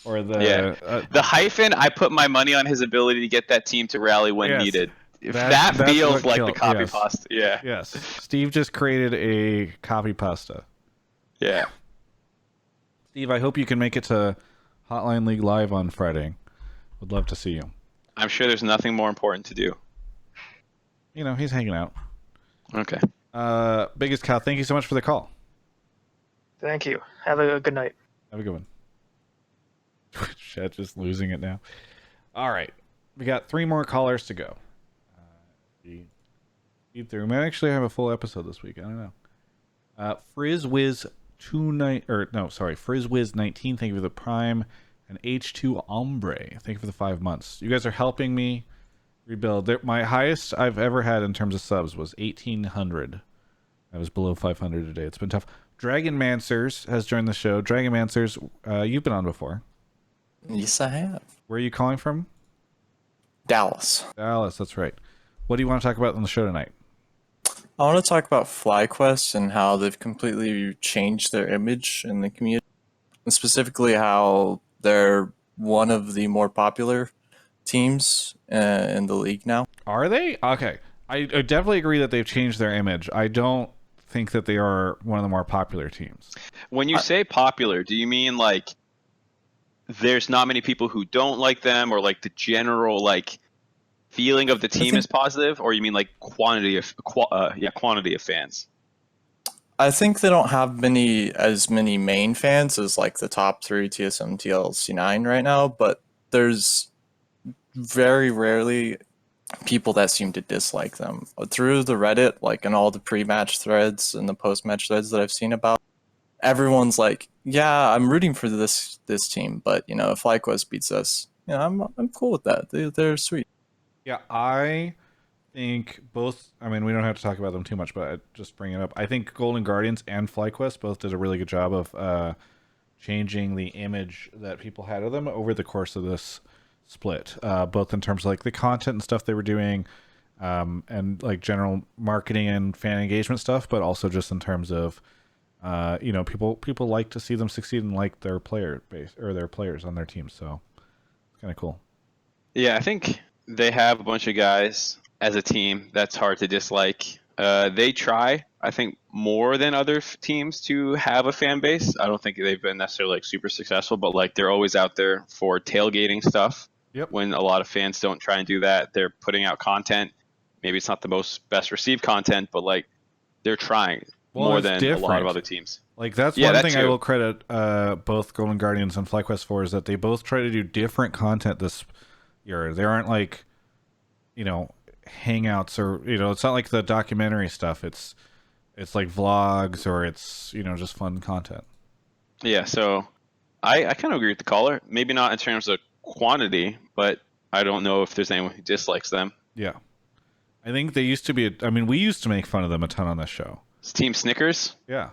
Speaker 1: or the
Speaker 2: the hyphen. I put my money on his ability to get that team to rally when needed. That feels like the copy pasta. Yeah.
Speaker 1: Yes. Steve just created a copy pasta.
Speaker 2: Yeah.
Speaker 1: Steve, I hope you can make it to Hotline League Live on Friday. Would love to see you.
Speaker 2: I'm sure there's nothing more important to do.
Speaker 1: He's hanging out.
Speaker 2: Okay.
Speaker 1: Biggest cow, thank you so much for the call.
Speaker 7: Thank you. Have a good night.
Speaker 1: Have a good one. Chat just losing it now. All right. We got 3 more callers to go. Eat through. We might actually have a full episode this week. I don't know. FrizzWiz 19, thank you for the Prime. And H2 Ombre, thank you for the 5 months. You guys are helping me rebuild. My highest I've ever had in terms of subs was 1,800. I was below 500 today. It's been tough. Dragon Mancers has joined the show. Dragon Mancers, you've been on before.
Speaker 8: Yes, I have.
Speaker 1: Where are you calling from?
Speaker 8: Dallas.
Speaker 1: Dallas, that's right. What do you want to talk about on the show tonight?
Speaker 8: I want to talk about FlyQuest and how they've completely changed their image in the community, and specifically how they're one of the more popular teams in the league now.
Speaker 1: Are they? Okay. I definitely agree that they've changed their image. I don't think that they are one of the more popular teams.
Speaker 2: When you say popular, do you mean like there's not many people who don't like them, or like the general like feeling of the team is positive, or you mean like quantity of fans?
Speaker 8: I think they don't have as many main fans as like the top 3 TSM TLC9 right now, but there's very rarely people that seem to dislike them. Through the Reddit, like in all the pre-match threads and the post-match threads that I've seen about, everyone's like, yeah, I'm rooting for this team, but if FlyQuest beats us, I'm cool with that. They're sweet.
Speaker 1: Yeah, I think both, we don't have to talk about them too much, but I just bring it up. I think Golden Guardians and FlyQuest both did a really good job of changing the image that people had of them over the course of this split, both in terms of like the content and stuff they were doing, and like general marketing and fan engagement stuff, but also just in terms of people like to see them succeed and like their player base or their players on their team, so it's kind of cool.
Speaker 2: Yeah, I think they have a bunch of guys as a team that's hard to dislike. They try, I think, more than other teams to have a fan base. I don't think they've been necessarily like super successful, but like they're always out there for tailgating stuff.
Speaker 1: Yep.
Speaker 2: When a lot of fans don't try and do that, they're putting out content. Maybe it's not the most best received content, but like they're trying more than a lot of other teams.
Speaker 1: Like that's one thing I will credit both Golden Guardians and FlyQuest for, is that they both try to do different content this year. They aren't like, hangouts or it's not like the documentary stuff. It's like vlogs, or it's just fun content.
Speaker 2: Yeah, so I kind of agree with the caller. Maybe not in terms of quantity, but I don't know if there's anyone who dislikes them.
Speaker 1: Yeah, I think they used to be. We used to make fun of them a ton on this show.
Speaker 2: It's Team Snickers.
Speaker 1: Yeah.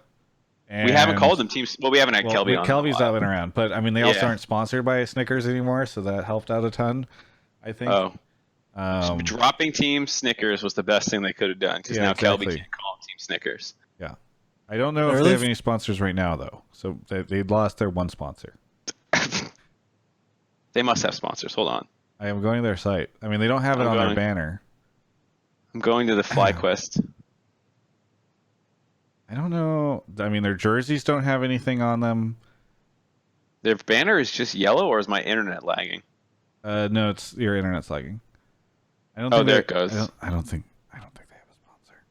Speaker 2: And we haven't called them teams. Well, we haven't had Kelby on.
Speaker 1: Kelby's not been around, but they also aren't sponsored by Snickers anymore, so that helped out a ton, I think.
Speaker 2: Oh. Dropping Team Snickers was the best thing they could have done, because now exactly. Kelby can't call Team Snickers.
Speaker 1: Yeah. I don't know if they have any sponsors right now, though. So they lost their one sponsor.
Speaker 2: They must have sponsors. Hold on.
Speaker 1: I am going to their site. I mean, they don't have it on their banner.
Speaker 2: I'm going to the FlyQuest.
Speaker 1: I don't know. I mean, their jerseys don't have anything on them.
Speaker 2: Their banner is just yellow, or is my internet lagging?
Speaker 1: No, it's your internet's lagging.
Speaker 2: There it goes.
Speaker 1: I don't think they have a sponsor.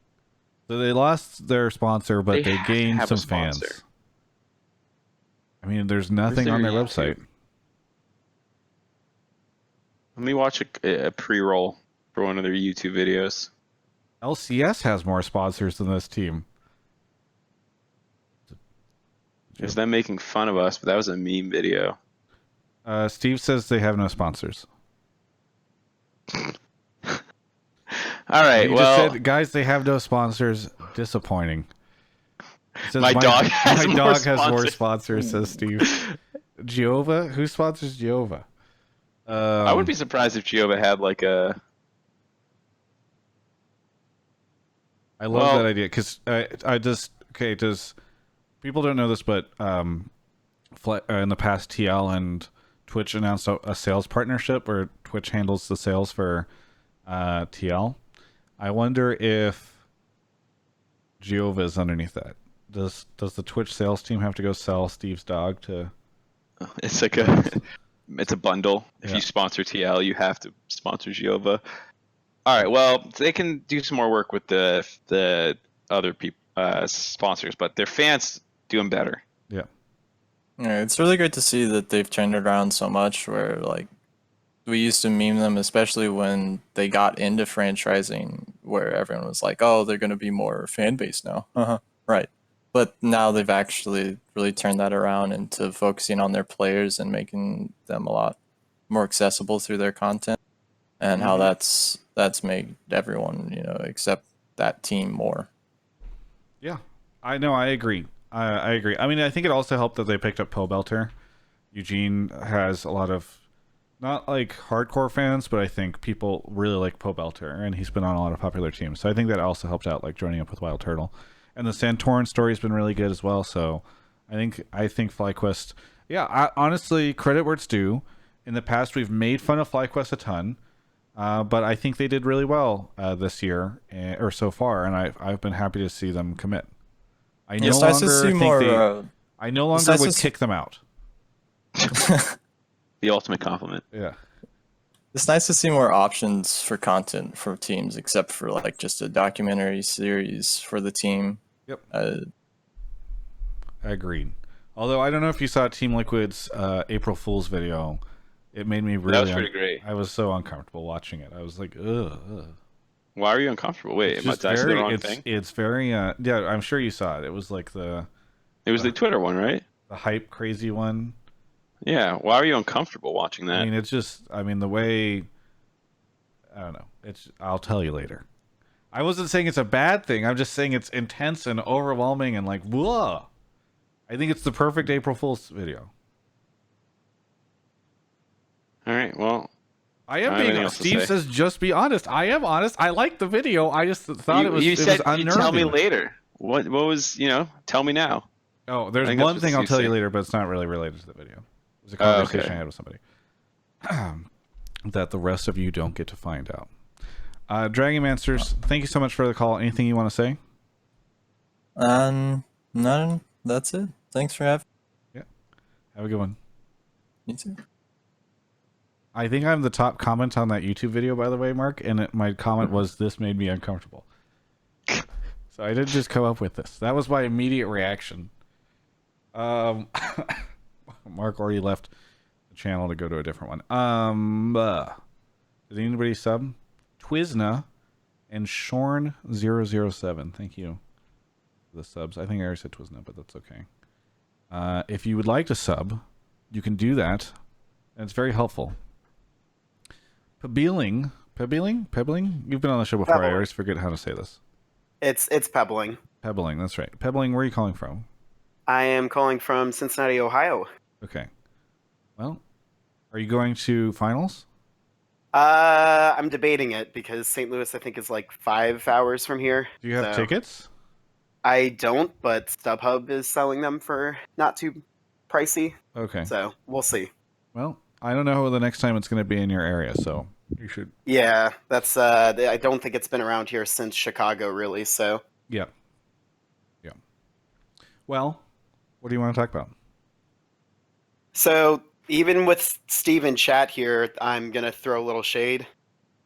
Speaker 1: So they lost their sponsor, but they gained some fans. I mean, there's nothing on their website.
Speaker 2: Let me watch a pre-roll for one of their YouTube videos.
Speaker 1: LCS has more sponsors than this team.
Speaker 2: Is them making fun of us? But that was a meme video.
Speaker 1: Steve says they have no sponsors.
Speaker 2: All right.
Speaker 1: You just said, guys, they have no sponsors. Disappointing. Says,
Speaker 2: my dog has
Speaker 1: more sponsors, says Steve. Jehovah? Who sponsors Jehovah?
Speaker 2: I wouldn't be surprised if Jehovah had like a.
Speaker 1: I love that idea because does people don't know this, but in the past, TL and Twitch announced a sales partnership where Twitch handles the sales for TL. I wonder if Jehovah is underneath that. Does the Twitch sales team have to go sell Steve's dog to?
Speaker 2: It's like it's a bundle. If you sponsor TL, you have to sponsor Jehovah. All right. Well, they can do some more work with the other sponsors, but their fans do them better.
Speaker 1: Yeah.
Speaker 8: Yeah, it's really great to see that they've turned it around so much. Where like we used to meme them, especially when they got into franchising, where everyone was like, "Oh, they're going to be more fan base now." Right. But now they've actually really turned that around into focusing on their players and making them a lot more accessible through their content, and how that's made everyone accept that team more.
Speaker 1: Yeah, I know. I agree. I agree. I mean, I think it also helped that they picked up Po Belter. Eugene has a lot of not like hardcore fans, but I think people really like Po Belter, and he's been on a lot of popular teams. So I think that also helped out, like joining up with Wild Turtle. And the Santorin story has been really good as well. So I think FlyQuest. Yeah, honestly, credit where it's due. In the past, we've made fun of FlyQuest a ton, but I think they did really well this year or so far, and I've been happy to see them commit. I no longer would kick them out.
Speaker 2: The ultimate compliment.
Speaker 1: Yeah.
Speaker 8: It's nice to see more options for content for teams, except for like just a documentary series for the team.
Speaker 1: Yep. Agreed. Although I don't know if you saw Team Liquid's April Fool's video. It made me really.
Speaker 2: That was pretty great.
Speaker 1: I was so uncomfortable watching it. I was like, ugh.
Speaker 2: Why are you uncomfortable? Wait, did I say the wrong thing?
Speaker 1: It's very. Yeah, I'm sure you saw it. It was like the.
Speaker 2: It was the Twitter one, right?
Speaker 1: The hype crazy one.
Speaker 2: Yeah, why are you uncomfortable watching that?
Speaker 1: I mean, it's just, the way, I don't know. I'll tell you later. I wasn't saying it's a bad thing. I'm just saying it's intense and overwhelming and like, whoa. I think it's the perfect April Fool's video.
Speaker 2: All right, well.
Speaker 1: I am being honest. Steve says, just be honest. I am honest. I liked the video. I just thought it was unnerving.
Speaker 2: You tell me later. What was, tell me now.
Speaker 1: Oh, there's one thing I'll tell you lalater, but it's not really related to the video. It was a conversation I had with somebody that the rest of you don't get to find out. Dragon Masters, thank you so much for the call. Anything you want to say?
Speaker 8: None. That's it. Thanks for having me.
Speaker 1: Yeah. Have a good one.
Speaker 8: You too.
Speaker 1: I think I'm the top comment on that YouTube video, by the way, Mark, and my comment was, "This made me uncomfortable." So I didn't just come up with this. That was my immediate reaction. Mark already left the channel to go to a different one. Did anybody sub? Twizna and Shorn007. Thank you for the subs. I think I already said Twizna, but that's okay. If you would like to sub, you can do that. And it's very helpful. Pebbling? You've been on the show before. I always forget how to say this.
Speaker 9: It's Pebbling.
Speaker 1: Pebbling, that's right. Pebbling, where are you calling from?
Speaker 9: I am calling from Cincinnati, Ohio.
Speaker 1: Okay. Well, are you going to finals?
Speaker 9: I'm debating it because St. Louis, I think, is like 5 hours from here.
Speaker 1: Do you have tickets?
Speaker 9: I don't, but StubHub is selling them for not too pricey.
Speaker 1: Okay.
Speaker 9: So we'll see.
Speaker 1: Well, I don't know the next time it's going to be in your area, so you should.
Speaker 9: Yeah, that's. I don't think it's been around here since Chicago, really. So.
Speaker 1: Yeah. Yeah. Well, what do you want to talk about?
Speaker 9: So even with Steve in chat here, I'm gonna throw a little shade.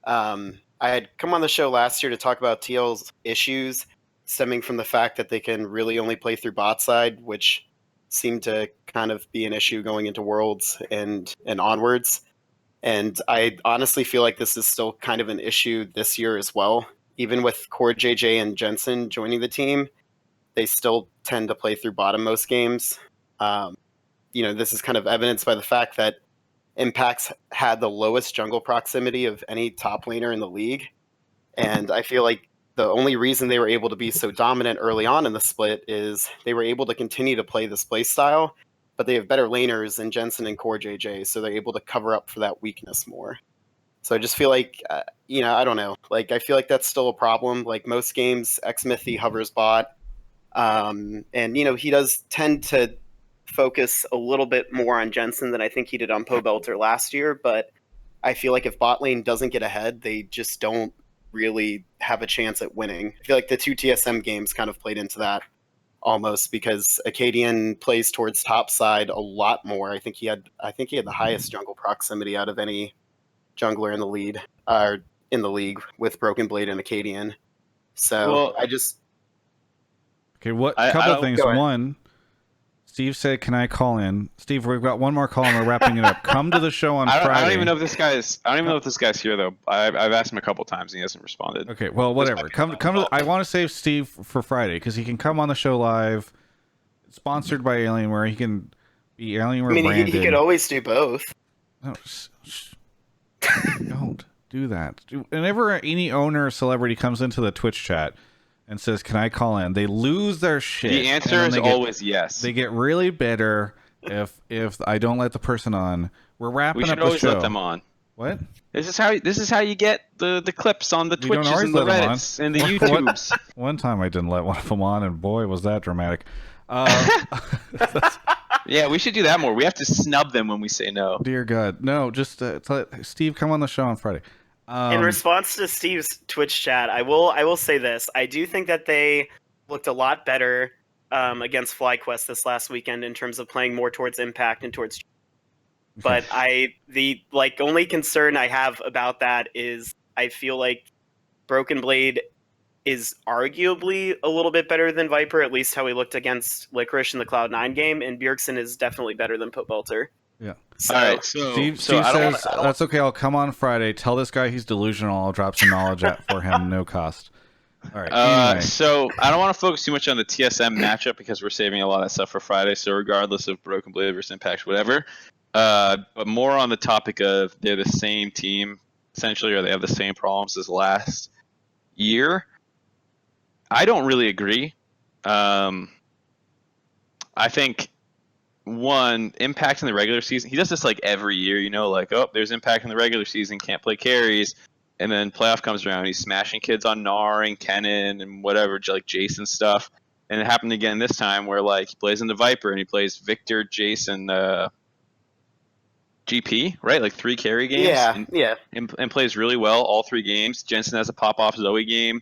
Speaker 9: I had come on the show last year to talk about TL's issues stemming from the fact that they can really only play through bot side, which seemed to kind of be an issue going into Worlds and onwards. And I honestly feel like this is still kind of an issue this year as well. Even with Core JJ and Jensen joining the team, they still tend to play through bottom most games. This is kind of evidenced by the fact that Impact's had the lowest jungle proximity of any top laner in the league. And I feel like the only reason they were able to be so dominant early on in the split is they were able to continue to play this play style, but they have better laners than Jensen and Core JJ, so they're able to cover up for that weakness more. So I just feel like, I don't know. Like, I feel like that's still a problem. Like, most games, Xmithy hovers bot. And, he does tend to focus a little bit more on Jensen than I think he did on Po Belter last year, but I feel like if bot lane doesn't get ahead, they just don't really have a chance at winning. I feel like the 2 TSM games kind of played into that almost, because Acadian plays towards top side a lot more. I think he had the highest jungle proximity out of any jungler in the league with Broken Blade and Acadian. So
Speaker 1: Okay, couple of things. One, Steve said, "Can I call in?" Steve, we've got one more call and we're wrapping it up. Come to the show on Friday.
Speaker 2: I don't even know if this guy's here though. I've asked him a couple times and he hasn't responded.
Speaker 1: Okay, well, whatever. Come to. I want to save Steve for Friday because he can come on the show live. Sponsored by Alienware. He can be Alienware branded.
Speaker 9: He could always do both.
Speaker 1: No, don't do that. Whenever any owner or celebrity comes into the Twitch chat and says, "Can I call in?" they lose their shit.
Speaker 2: The answer is always yes.
Speaker 1: They get really bitter if I don't let the person on. We're wrapping up the show.
Speaker 2: We should always let them on.
Speaker 1: What?
Speaker 2: This is how you get the clips on the Twitches and the Reddits and the YouTubes.
Speaker 1: One time I didn't let one of them on, and boy, was that dramatic.
Speaker 2: Yeah, we should do that more. We have to snub them when we say no.
Speaker 1: Dear God, no! Just let Steve come on the show on Friday.
Speaker 9: In response to Steve's Twitch chat, I will say this: I do think that they looked a lot better against FlyQuest this last weekend in terms of playing more towards Impact and towards. But the only concern I have about that is I feel like Broken Blade is arguably a little bit better than Viper, at least how he looked against Licorice in the Cloud9 game, and Bjergsen is definitely better than Po Belter.
Speaker 1: Yeah.
Speaker 2: All right.
Speaker 1: Steve says that's okay. I'll come on Friday. Tell this guy he's delusional. I'll drop some knowledge for him, no cost. All right. Anyway.
Speaker 2: So I don't want to focus too much on the TSM matchup because we're saving a lot of stuff for Friday. So regardless of Broken Blade versus Impact, whatever. But more on the topic of they're the same team essentially, or they have the same problems as last year. I don't really agree. I think one, Impact in the regular season, he does this like every year, there's Impact in the regular season, can't play carries, and then playoff comes around, he's smashing kids on Gnar and Kennen and whatever, like Jason stuff. And it happened again this time where he plays in the Viper and he plays Victor, Jason, GP, right? Like 3 carry games. And plays really well all 3 games. Jensen has a pop-off Zoe game.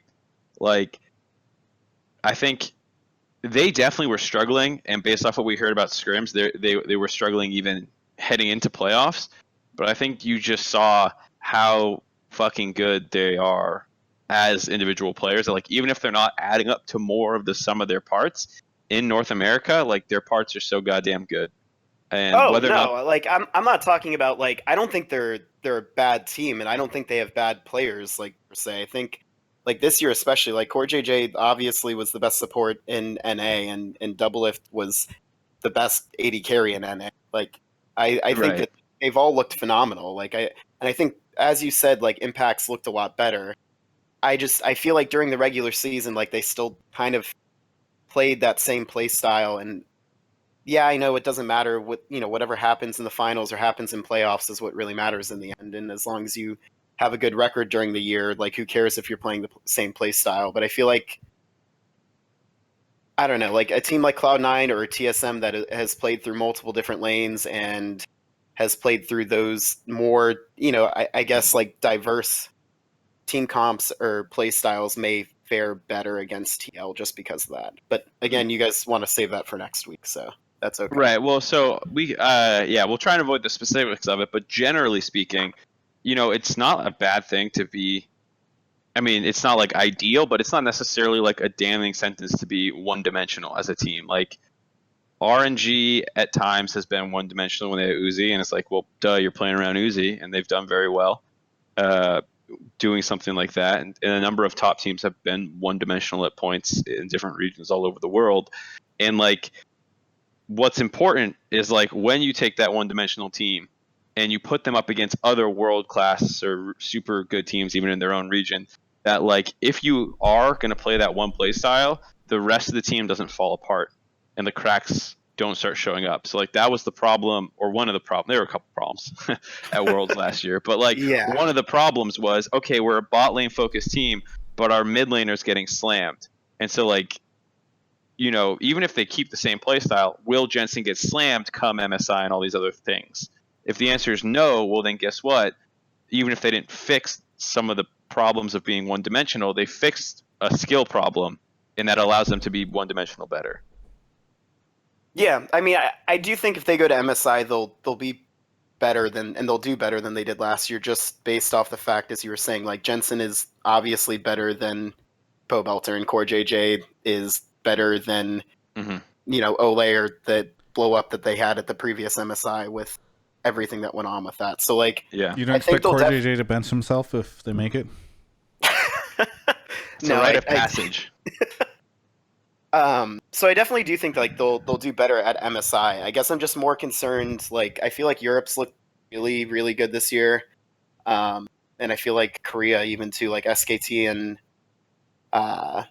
Speaker 2: I think they definitely were struggling, and based off what we heard about scrims, they were struggling even heading into playoffs. But I think you just saw how fucking good they are as individual players. Even if they're not adding up to more of the sum of their parts in North America, their parts are so goddamn good. And
Speaker 9: I'm not talking about I don't think they're a bad team, and I don't think they have bad players per se. I think. This year especially, Core JJ obviously was the best support in NA, and Doublelift was the best AD carry in NA. I think that they've all looked phenomenal. I think, as you said, Impact's looked a lot better. I feel like during the regular season, they still kind of played that same play style. And yeah, I know it doesn't matter whatever happens in the finals or happens in playoffs is what really matters in the end. And as long as you have a good record during the year, who cares if you're playing the same play style? But I feel like I don't know, like a team like Cloud9 or TSM that has played through multiple different lanes and has played through those more, I guess like diverse team comps or play styles may fare better against TL just because of that. But again, you guys want to save that for next week, so that's okay.
Speaker 2: Right. Well, so we'll try and avoid the specifics of it, but generally speaking, it's not a bad thing to be. I mean, it's not like ideal, but it's not necessarily like a damning sentence to be one-dimensional as a team. Like RNG at times has been one-dimensional when they had Uzi, and it's like, well, duh, you're playing around Uzi, and they've done very well doing something like that. And a number of top teams have been one-dimensional at points in different regions all over the world. And like, what's important is like when you take that one-dimensional team and you put them up against other world-class or super good teams, even in their own region, that like if you are going to play that one play style, the rest of the team doesn't fall apart and the cracks don't start showing up. So like that was the problem, or one of the problems. There were a couple problems at Worlds last year, but like one of the problems was, okay, we're a bot lane focused team, but our mid laner's getting slammed. And so like, even if they keep the same play style, will Jensen get slammed come MSI and all these other things? If the answer is no, well then guess what? Even if they didn't fix some of the problems of being one-dimensional, they fixed a skill problem, and that allows them to be one-dimensional better.
Speaker 9: Yeah, I mean, I do think if they go to MSI, they'll be better and they'll do better than they did last year, just based off the fact, as you were saying, like Jensen is obviously better than Po Belter, and Core JJ is better than Olay or the blow up that they had at the previous MSI with everything that went on with that. So like,
Speaker 1: you don't expect Core JJ to bench himself if they make it?
Speaker 2: It's a rite of passage.
Speaker 9: So I definitely do think like they'll do better at MSI. I guess I'm just more concerned. Like I feel like Europe's looked really, really good this year, and I feel like Korea even too. Like SKT and I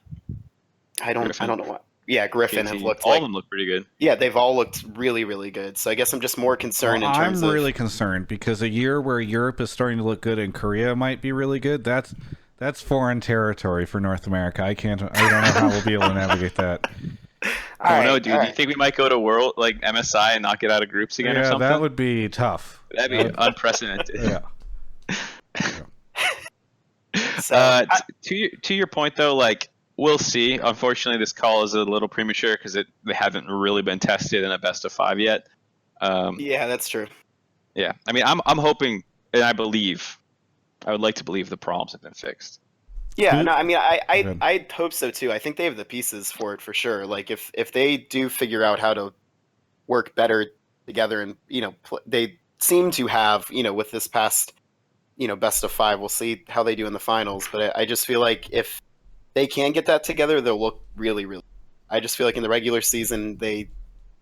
Speaker 9: don't know what. Yeah, Griffin have looked.
Speaker 2: All of them look pretty good.
Speaker 9: Yeah, they've all looked really, really good. So I guess I'm just more concerned in terms of.
Speaker 1: I'm really concerned because a year where Europe is starting to look good and Korea might be really good. That's foreign territory for North America. I don't know how we'll be able to navigate that.
Speaker 2: I don't know, dude. Do you think we might go to World like MSI and not get out of groups again or something?
Speaker 1: That would be tough.
Speaker 2: That'd be unprecedented.
Speaker 1: Yeah.
Speaker 2: So, to your point though, like we'll see. Unfortunately, this call is a little premature because they haven't really been tested in a best of 5 yet.
Speaker 9: Yeah, that's true.
Speaker 2: Yeah, I mean, I'm hoping, and I would like to believe the problems have been fixed.
Speaker 9: Yeah, no, I mean, I hope so too. I think they have the pieces for it for sure. Like if they do figure out how to work better together, and they seem to have, with this past, best of 5. We'll see how they do in the finals. But I just feel like if they can get that together, they'll look really, really. I just feel like in the regular season they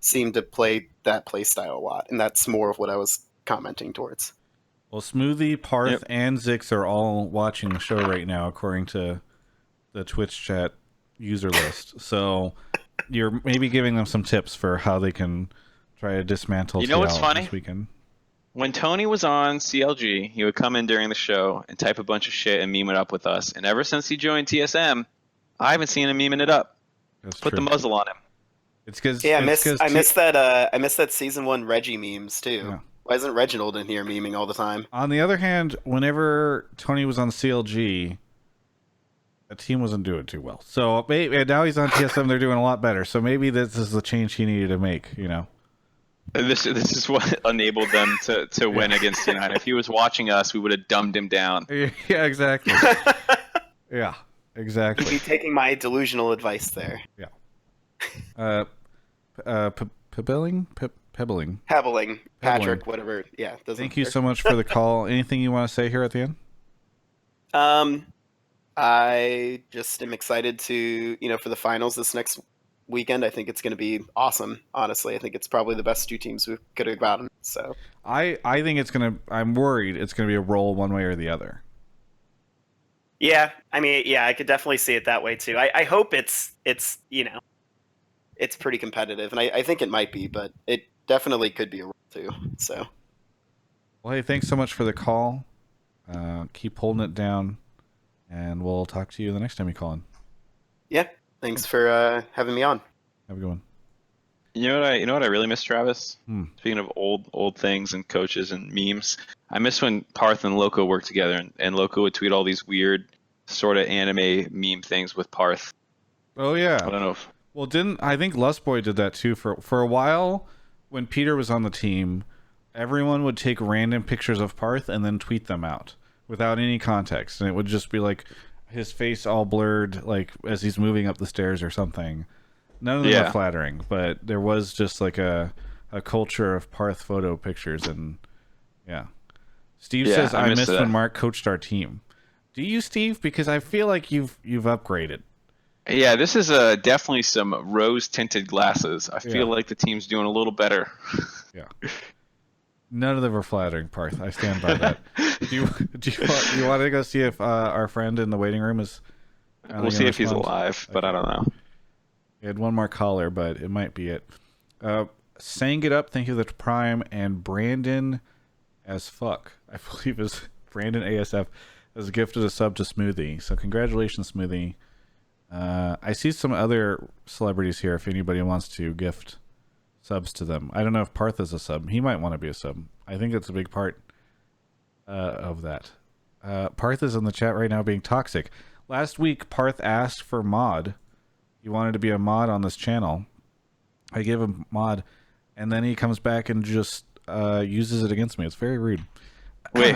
Speaker 9: seem to play that play style a lot, and that's more of what I was commenting towards.
Speaker 1: Well, Smoothie, Parth, and Zikz are all watching the show right now, according to the Twitch chat user list. So you're maybe giving them some tips for how they can try to dismantle.
Speaker 2: What's funny?
Speaker 1: This weekend.
Speaker 2: When Tony was on CLG, he would come in during the show and type a bunch of shit and meme it up with us. And ever since he joined TSM, I haven't seen him memeing it up. Put the muzzle on him.
Speaker 1: It's because
Speaker 9: I missed that season 1 Reggie memes too. Yeah. Why isn't Reginald in here memeing all the time?
Speaker 1: On the other hand, whenever Tony was on CLG, the team wasn't doing too well. So now he's on TSM, they're doing a lot better. So maybe this is the change he needed to make.
Speaker 2: This is what enabled them to win against C9. If he was watching us, we would have dumbed him down.
Speaker 1: Yeah, exactly. Yeah, exactly.
Speaker 9: You'd be taking my delusional advice there.
Speaker 1: Yeah. Pebbling,
Speaker 9: Patrick, whatever. Yeah.
Speaker 1: Thank you so much for the call. Anything you want to say here at the
Speaker 9: end? I just am excited to, for the finals this next weekend. I think it's going to be awesome. Honestly, I think it's probably the best 2 teams we could have gotten. So
Speaker 1: I think I'm worried it's going to be a roll one way or the other.
Speaker 10: Yeah, I mean, I could definitely see it that way too. I hope it's
Speaker 9: it's pretty competitive, and I think it might be, but it definitely could be a roll too. So,
Speaker 1: well, hey, thanks so much for the call. Keep holding it down, and we'll talk to you the next time you call in.
Speaker 9: Yeah, thanks for having me on.
Speaker 1: Have a good one.
Speaker 2: You know what I really miss, Travis? Speaking of old things and coaches and memes, I miss when Parth and Loco worked together, and Loco would tweet all these weird sort of anime meme things with Parth.
Speaker 1: Oh yeah.
Speaker 2: I don't know if...
Speaker 1: Well, I think Lustboy did that too for a while when Peter was on the team. Everyone would take random pictures of Parth and then tweet them out without any context, and it would just be like his face all blurred, like as he's moving up the stairs or something. None of them are flattering, but there was just like a culture of Parth photo pictures, and yeah. Steve says I miss when Mark coached our team. Do you, Steve? Because I feel like you've upgraded.
Speaker 2: Yeah, this is definitely some rose tinted glasses. I feel like the team's doing a little better.
Speaker 1: Yeah. None of them are flattering, Parth. I stand by that. Do you want to go see if our friend in the waiting room is?
Speaker 2: We'll see if he's alive, but I don't know.
Speaker 1: We had one more caller, but it might be it. Sang It Up, thank you for the Prime, and Brandon as fuck, I believe is Brandon ASF, has gifted a sub to Smoothie. So congratulations, Smoothie. I see some other celebrities here if anybody wants to gift subs to them. I don't know if Parth is a sub. He might want to be a sub. I think it's a big part of that. Parth is in the chat right now being toxic. Last week, Parth asked for mod. He wanted to be a mod on this channel. I gave him mod, and then he comes back and just uses it against me. It's very rude.
Speaker 2: Wait,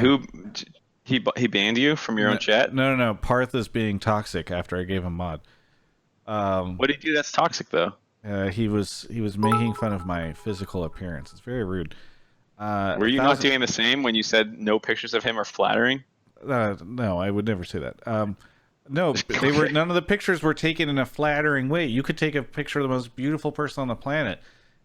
Speaker 2: he banned you from your own chat?
Speaker 1: No. Parth is being toxic after I gave him mod.
Speaker 2: What did he do that's toxic though?
Speaker 1: He was making fun of my physical appearance. It's very rude.
Speaker 2: Were you not doing the same when you said no pictures of him are flattering?
Speaker 1: No, I would never say that. No, they were. None of the pictures were taken in a flattering way. You could take a picture of the most beautiful person on the planet,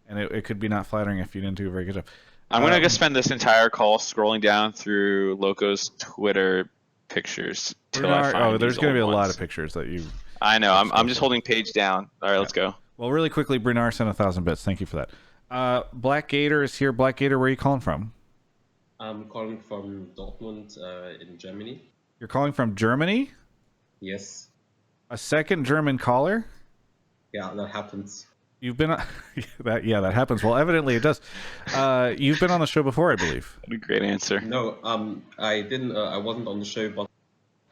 Speaker 1: and it could be not flattering if you didn't do a very good job.
Speaker 2: I'm gonna spend this entire call scrolling down through Loco's Twitter pictures till I find
Speaker 1: there's gonna be a
Speaker 2: ones.
Speaker 1: lot of pictures that you.
Speaker 2: I know. I'm just holding page down. All right, let's go.
Speaker 1: Well, really quickly, Brinar sent 1,000 bits. Thank you for that. Black Gator is here. Black Gator, where are you calling from?
Speaker 11: I'm calling from Dortmund in Germany.
Speaker 1: You're calling from Germany?
Speaker 11: Yes.
Speaker 1: A second German caller?
Speaker 11: Yeah, that happens.
Speaker 1: You've been that happens. Well, evidently it does. You've been on the show before, I believe.
Speaker 2: What a great answer.
Speaker 11: No, I didn't. I wasn't on the show, but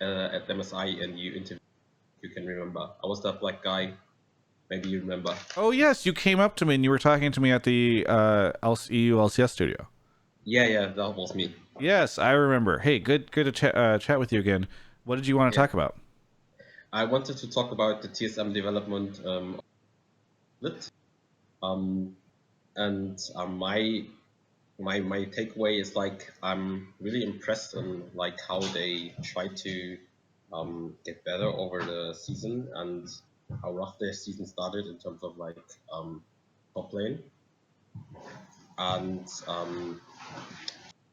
Speaker 11: at MSI, and you interviewed. You can remember. I was that black guy. Maybe you remember. Oh
Speaker 1: yes, you came up to me and you were talking to me at the EU LCS studio.
Speaker 11: Yeah, that was me.
Speaker 1: Yes, I remember. Hey, good to chat with you again. What did you want to talk about?
Speaker 11: I wanted to talk about the TSM development my takeaway is like I'm really impressed on like how they try to get better over the season and how rough their season started in terms of like top lane, and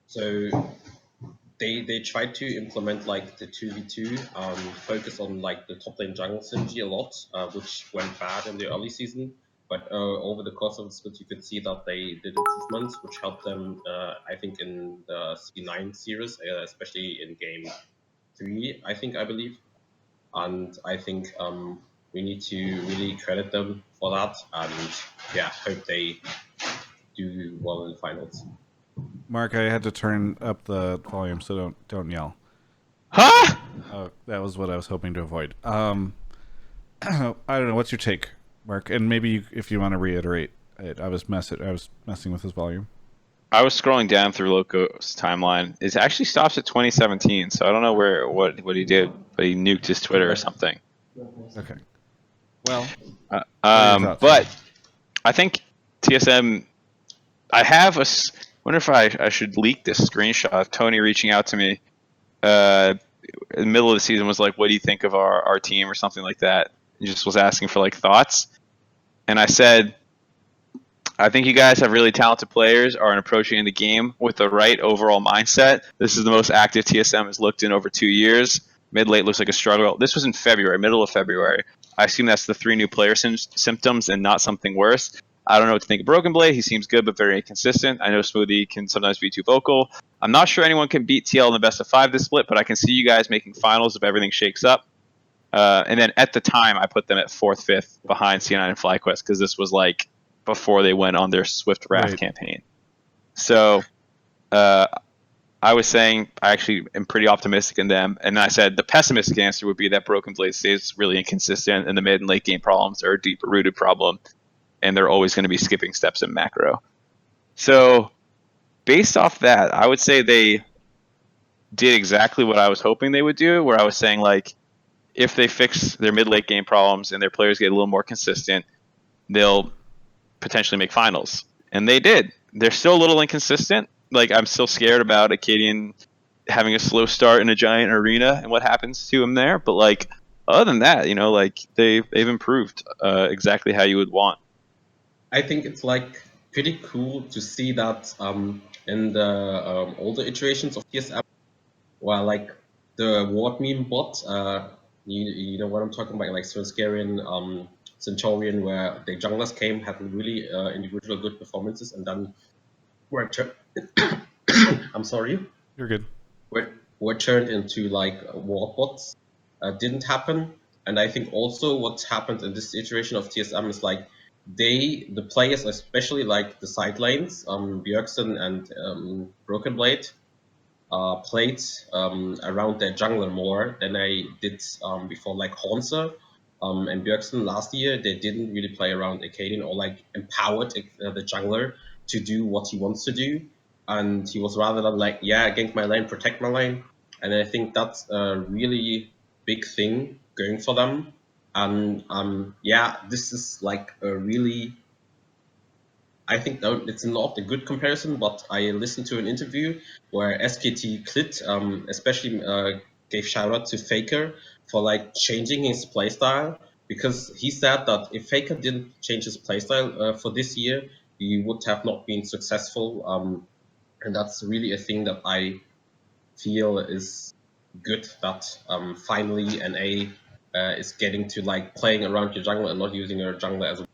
Speaker 11: so they tried to implement like the 2v2 focus on like the top lane jungle synergy a lot, which went bad in the early season. But over the course of the split, you could see that they did improvements, which helped them, I think, in the C9 series, especially in game 3, I believe. And I think we need to really credit them for that, and yeah, hope they do well in the finals.
Speaker 1: Mark, I had to turn up the volume, so don't yell.
Speaker 2: Huh?
Speaker 1: That was what I was hoping to avoid. I don't know. What's your take, Mark? And maybe if you want to reiterate it, I was messing with his volume.
Speaker 2: I was scrolling down through Loco's timeline. It actually stops at 2017, so I don't know what he did, but he nuked his Twitter or something.
Speaker 1: Okay. Well,
Speaker 2: but I think TSM. Wonder if I should leak this screenshot of Tony reaching out to me in the middle of the season, was like, what do you think of our team or something like that? He just was asking for like thoughts. And I said, I think you guys have really talented players, are approaching the game with the right overall mindset. This is the most active TSM has looked in over 2 years. Mid-late looks like a struggle. This was in February, middle of February. I assume that's the 3 new player symptoms and not something worse. I don't know what to think of Broken Blade. He seems good, but very inconsistent. I know Smoothie can sometimes be too vocal. I'm not sure anyone can beat TL in the best of 5 this split, but I can see you guys making finals if everything shakes up. And then at the time, I put them at 4th, 5th behind C9 and FlyQuest because this was like before they went on their Swift Wrath campaign. So I was saying I actually am pretty optimistic in them. And I said the pessimistic answer would be that Broken Blade stays really inconsistent and the mid and late game problems are a deeper rooted problem. And they're always going to be skipping steps in macro. So based off that, I would say they did exactly what I was hoping they would do, where I was saying, like, if they fix their mid-late game problems and their players get a little more consistent, they'll potentially make finals. And they did. They're still a little inconsistent. Like, I'm still scared about Acadian having a slow start in a giant arena and what happens to him there. But, like, other than that, you know, like, they've improved exactly how you would want.
Speaker 11: I think it's, like, pretty cool to see that in the older iterations of TSM, where, like, the ward meme bot, you know what I'm talking about, like Svenskarian, Centaurian, where the junglers came, had really individual good performances, and then were I'm sorry.
Speaker 1: You're good.
Speaker 11: Were turned into like ward bots. Didn't happen, and I think also what happened in this iteration of TSM is like the players, especially like the side lanes, Bjergsen and Broken Blade, played around their jungler more than I did before, like Hornser and Bjergsen last year. They didn't really play around Acadian or like empowered the jungler to do what he wants to do. And he was rather than like, yeah, gank my lane, protect my lane. And I think that's a really big thing going for them. And yeah, this is like a really, I think it's not a good comparison, but I listened to an interview where SKT Clit especially gave shout out to Faker for like changing his playstyle, because he said that if Faker didn't change his playstyle for this year, he would have not been successful. And that's really a thing that I feel is good, that finally NA is getting to like playing around your jungle and not using your jungler as a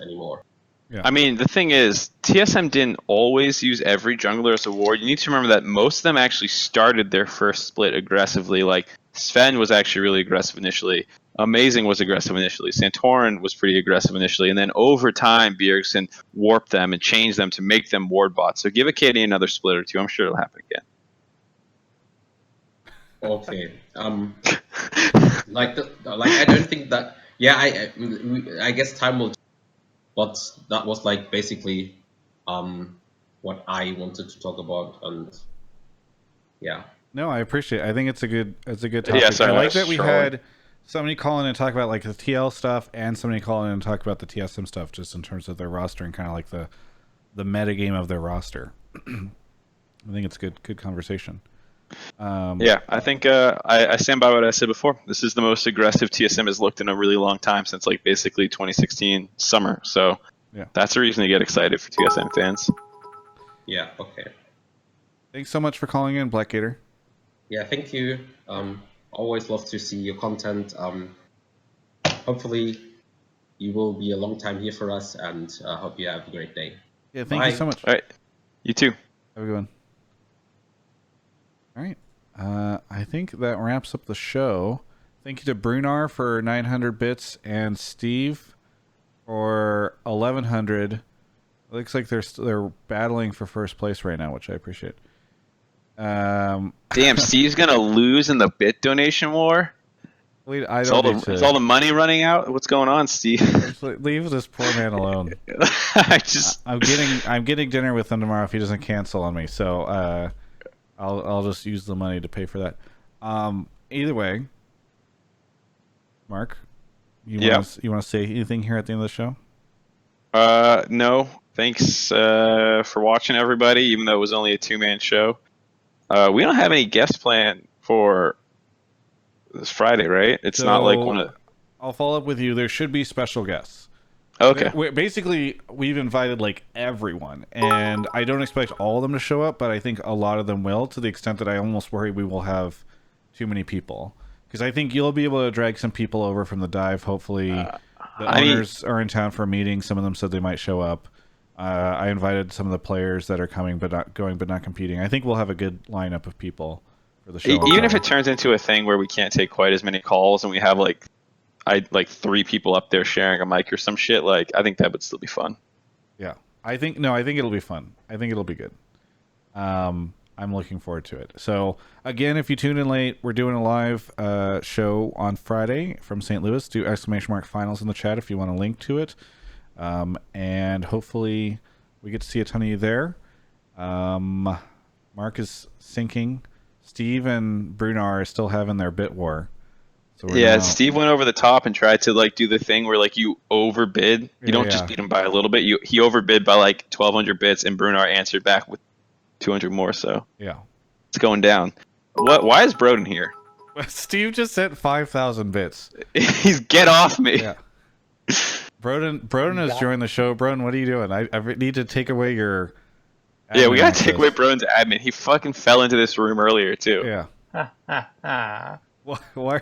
Speaker 11: anymore.
Speaker 2: Yeah. I mean, the thing is, TSM didn't always use every jungler as a ward. You need to remember that most of them actually started their first split aggressively. Like, Sven was actually really aggressive initially. Amazing was aggressive initially. Santorin was pretty aggressive initially. And then over time, Bjergsen warped them and changed them to make them ward bots. So give Acadian another split or two. I'm sure it'll happen again.
Speaker 11: Okay. Like I don't think that. Yeah, I guess time will. But that was like basically what I wanted to talk about, and yeah.
Speaker 1: No, I appreciate it. I think it's a good topic.
Speaker 2: Yeah, sorry,
Speaker 1: I like that we had somebody call in and talk about like the TL stuff, and somebody call in and talk about the TSM stuff, just in terms of their roster and kind of like the meta game of their roster. I think it's a good conversation.
Speaker 2: Yeah, I think I stand by what I said before. This is the most aggressive TSM has looked in a really long time, since like basically 2016 summer. So yeah, that's a reason to get excited for TSM fans.
Speaker 11: Yeah, okay.
Speaker 1: Thanks so much for calling in, Black Gator.
Speaker 11: Yeah, thank you. Always love to see your content. Hopefully you will be a long time here for us, and hope you have a great day.
Speaker 1: Yeah, thank you so much.
Speaker 2: All right, you too.
Speaker 1: Have a good one. All right. I think that wraps up the show. Thank you to Brunar for 900 bits and Steve for 1100. It looks like they're battling for first place right now, which I appreciate.
Speaker 2: Damn, Steve's gonna lose in the bit donation war.
Speaker 1: Is
Speaker 2: all the money running out? What's going on, Steve?
Speaker 1: Leave this poor man alone. I'm getting dinner with him tomorrow if he doesn't cancel on me. So I'll just use the money to pay for that. Either way, Mark, you want to say anything here at the end of the show?
Speaker 2: No. Thanks for watching, everybody. Even though it was only a 2-man show, we don't have any guests planned for this Friday, right? It's not like one of.
Speaker 1: I'll follow up with you. There should be special guests.
Speaker 2: Okay.
Speaker 1: Basically, we've invited like everyone, and I don't expect all of them to show up, but I think a lot of them will, to the extent that I almost worry we will have too many people. Because I think you'll be able to drag some people over from the dive. Hopefully, the owners are in town for a meeting. Some of them said they might show up. I invited some of the players that are coming but not competing. I think we'll have a good lineup of people for the show.
Speaker 2: Even if it turns into a thing where we can't take quite as many calls and we have like 3 people up there sharing a mic or some shit, like I think that would still be fun.
Speaker 1: Yeah, I think it'll be fun. I think it'll be good. I'm looking forward to it. So again, if you tune in late, we're doing a live show on Friday from St. Louis. Do !finals in the chat if you want a link to it. And hopefully we get to see a ton of you there. Mark is sinking. Steve and Bruno are still having their bit war. So
Speaker 2: Steve went over the top and tried to like do the thing where like you overbid. You don't just beat him by a little bit. He overbid by like 1,200 bits, and Bruno answered back with 200 more. So it's going down. Why is Brodin here?
Speaker 1: Steve just sent 5,000 bits.
Speaker 2: He's get off me.
Speaker 1: Yeah. Brodin has joined the show. Brodin, what are you doing? I need to take away your.
Speaker 2: Yeah, we gotta take away Brodin's admin. He fucking fell into this room earlier too.
Speaker 1: Yeah. Why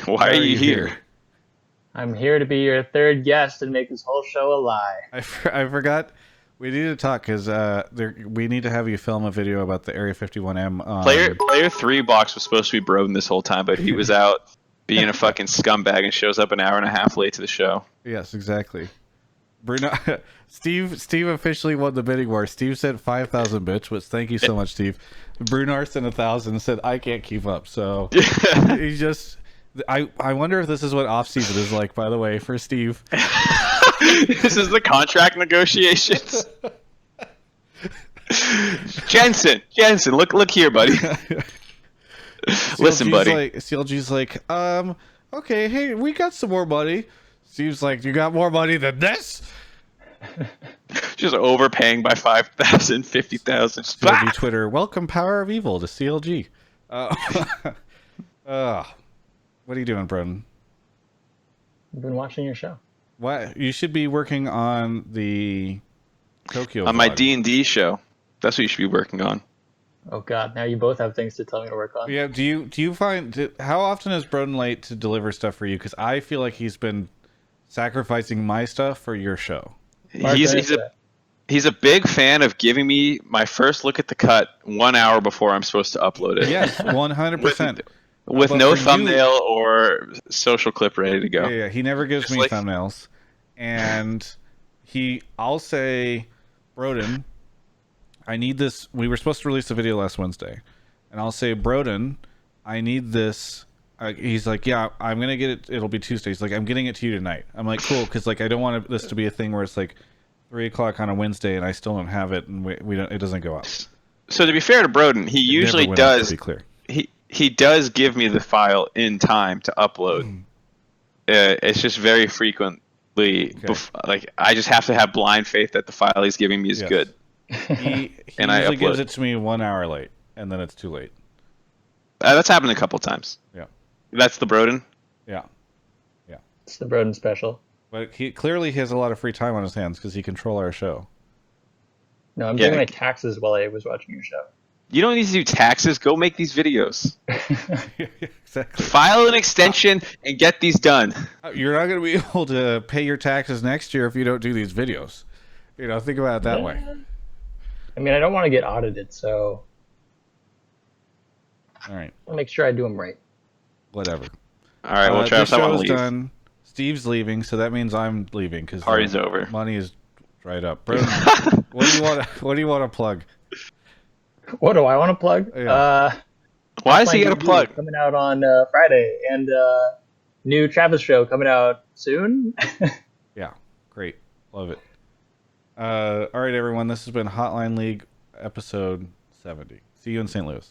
Speaker 1: are you here?
Speaker 12: I'm here to be your third guest and make this whole show a lie.
Speaker 1: I forgot. We need to talk because we need to have you film a video about the Area 51M.
Speaker 2: Player 3 box was supposed to be Brodin this whole time, but he was out being a fucking scumbag and shows up an hour and a half late to the show.
Speaker 1: Yes, exactly. Bruno, Steve officially won the bidding war. Steve sent 5,000 bits, which thank you so much, Steve. Bruno sent 1,000 and said I can't keep up. So he just. I wonder if this is what off season is like. By the way, for Steve.
Speaker 2: This is the contract negotiations. Jensen, look here, buddy. Listen, buddy.
Speaker 1: CLG's like, okay, hey, we got some more money. Steve's like, you got more money than this?
Speaker 2: Just overpaying by 5,000, 50,000.
Speaker 1: CLG Twitter, welcome Power of Evil to CLG. What are you doing, Brodin?
Speaker 12: I've been watching your show.
Speaker 1: What? You should be working on the Tokyo
Speaker 2: on my D&D show. That's what you should be working on.
Speaker 12: Oh God! Now you both have things to tell me to work on.
Speaker 1: Yeah. Do you find how often is Brodin late to deliver stuff for you? Because I feel like he's been sacrificing my stuff for your show.
Speaker 2: He's a big fan of giving me my first look at the cut 1 hour before I'm supposed to upload it.
Speaker 1: Yes, 100%.
Speaker 2: With no thumbnail or social clip ready to go.
Speaker 1: Yeah. He never gives me thumbnails. And I'll say, Brodin, I need this. We were supposed to release the video last Wednesday. And I'll say, Brodin, I need this. He's like, yeah, I'm going to get it. It'll be Tuesday. He's like, I'm getting it to you tonight. I'm like, cool. Because like, I don't want this to be a thing where it's like 3 o'clock on a Wednesday and I still don't have it. And we don't, it doesn't go out.
Speaker 2: So to be fair to Brodin, he usually does. To be clear. He does give me the file in time to upload. It's just very frequently, like I just have to have blind faith that the file he's giving me is good.
Speaker 1: He usually gives it to me 1 hour late, and then it's too late.
Speaker 2: That's happened a couple times.
Speaker 1: Yeah.
Speaker 2: That's the Brodin?
Speaker 1: Yeah.
Speaker 12: It's the Brodin special.
Speaker 1: But he clearly has a lot of free time on his hands because he controls our show.
Speaker 12: No, I'm doing my taxes while I was watching your show.
Speaker 2: You don't need to do taxes. Go make these videos.
Speaker 1: Exactly.
Speaker 2: File an extension and get these done.
Speaker 1: You're not going to be able to pay your taxes next year if you don't do these videos. Think about it that way.
Speaker 12: I mean, I don't want to get audited, so...
Speaker 1: All right.
Speaker 12: I'll make sure I do them right.
Speaker 1: Whatever.
Speaker 2: All right, well, Travis, I want to leave.
Speaker 1: Done. Steve's leaving, so that means I'm leaving because
Speaker 2: party's over.
Speaker 1: Money is dried up. Bro, what do you want to plug?
Speaker 12: What do I want to plug?
Speaker 1: Yeah.
Speaker 2: Why is he got a plug?
Speaker 12: Coming out on Friday, and new Travis show coming out soon.
Speaker 1: Yeah, great, love it. All right, everyone, this has been Hotline League episode 70. See you in St. Louis.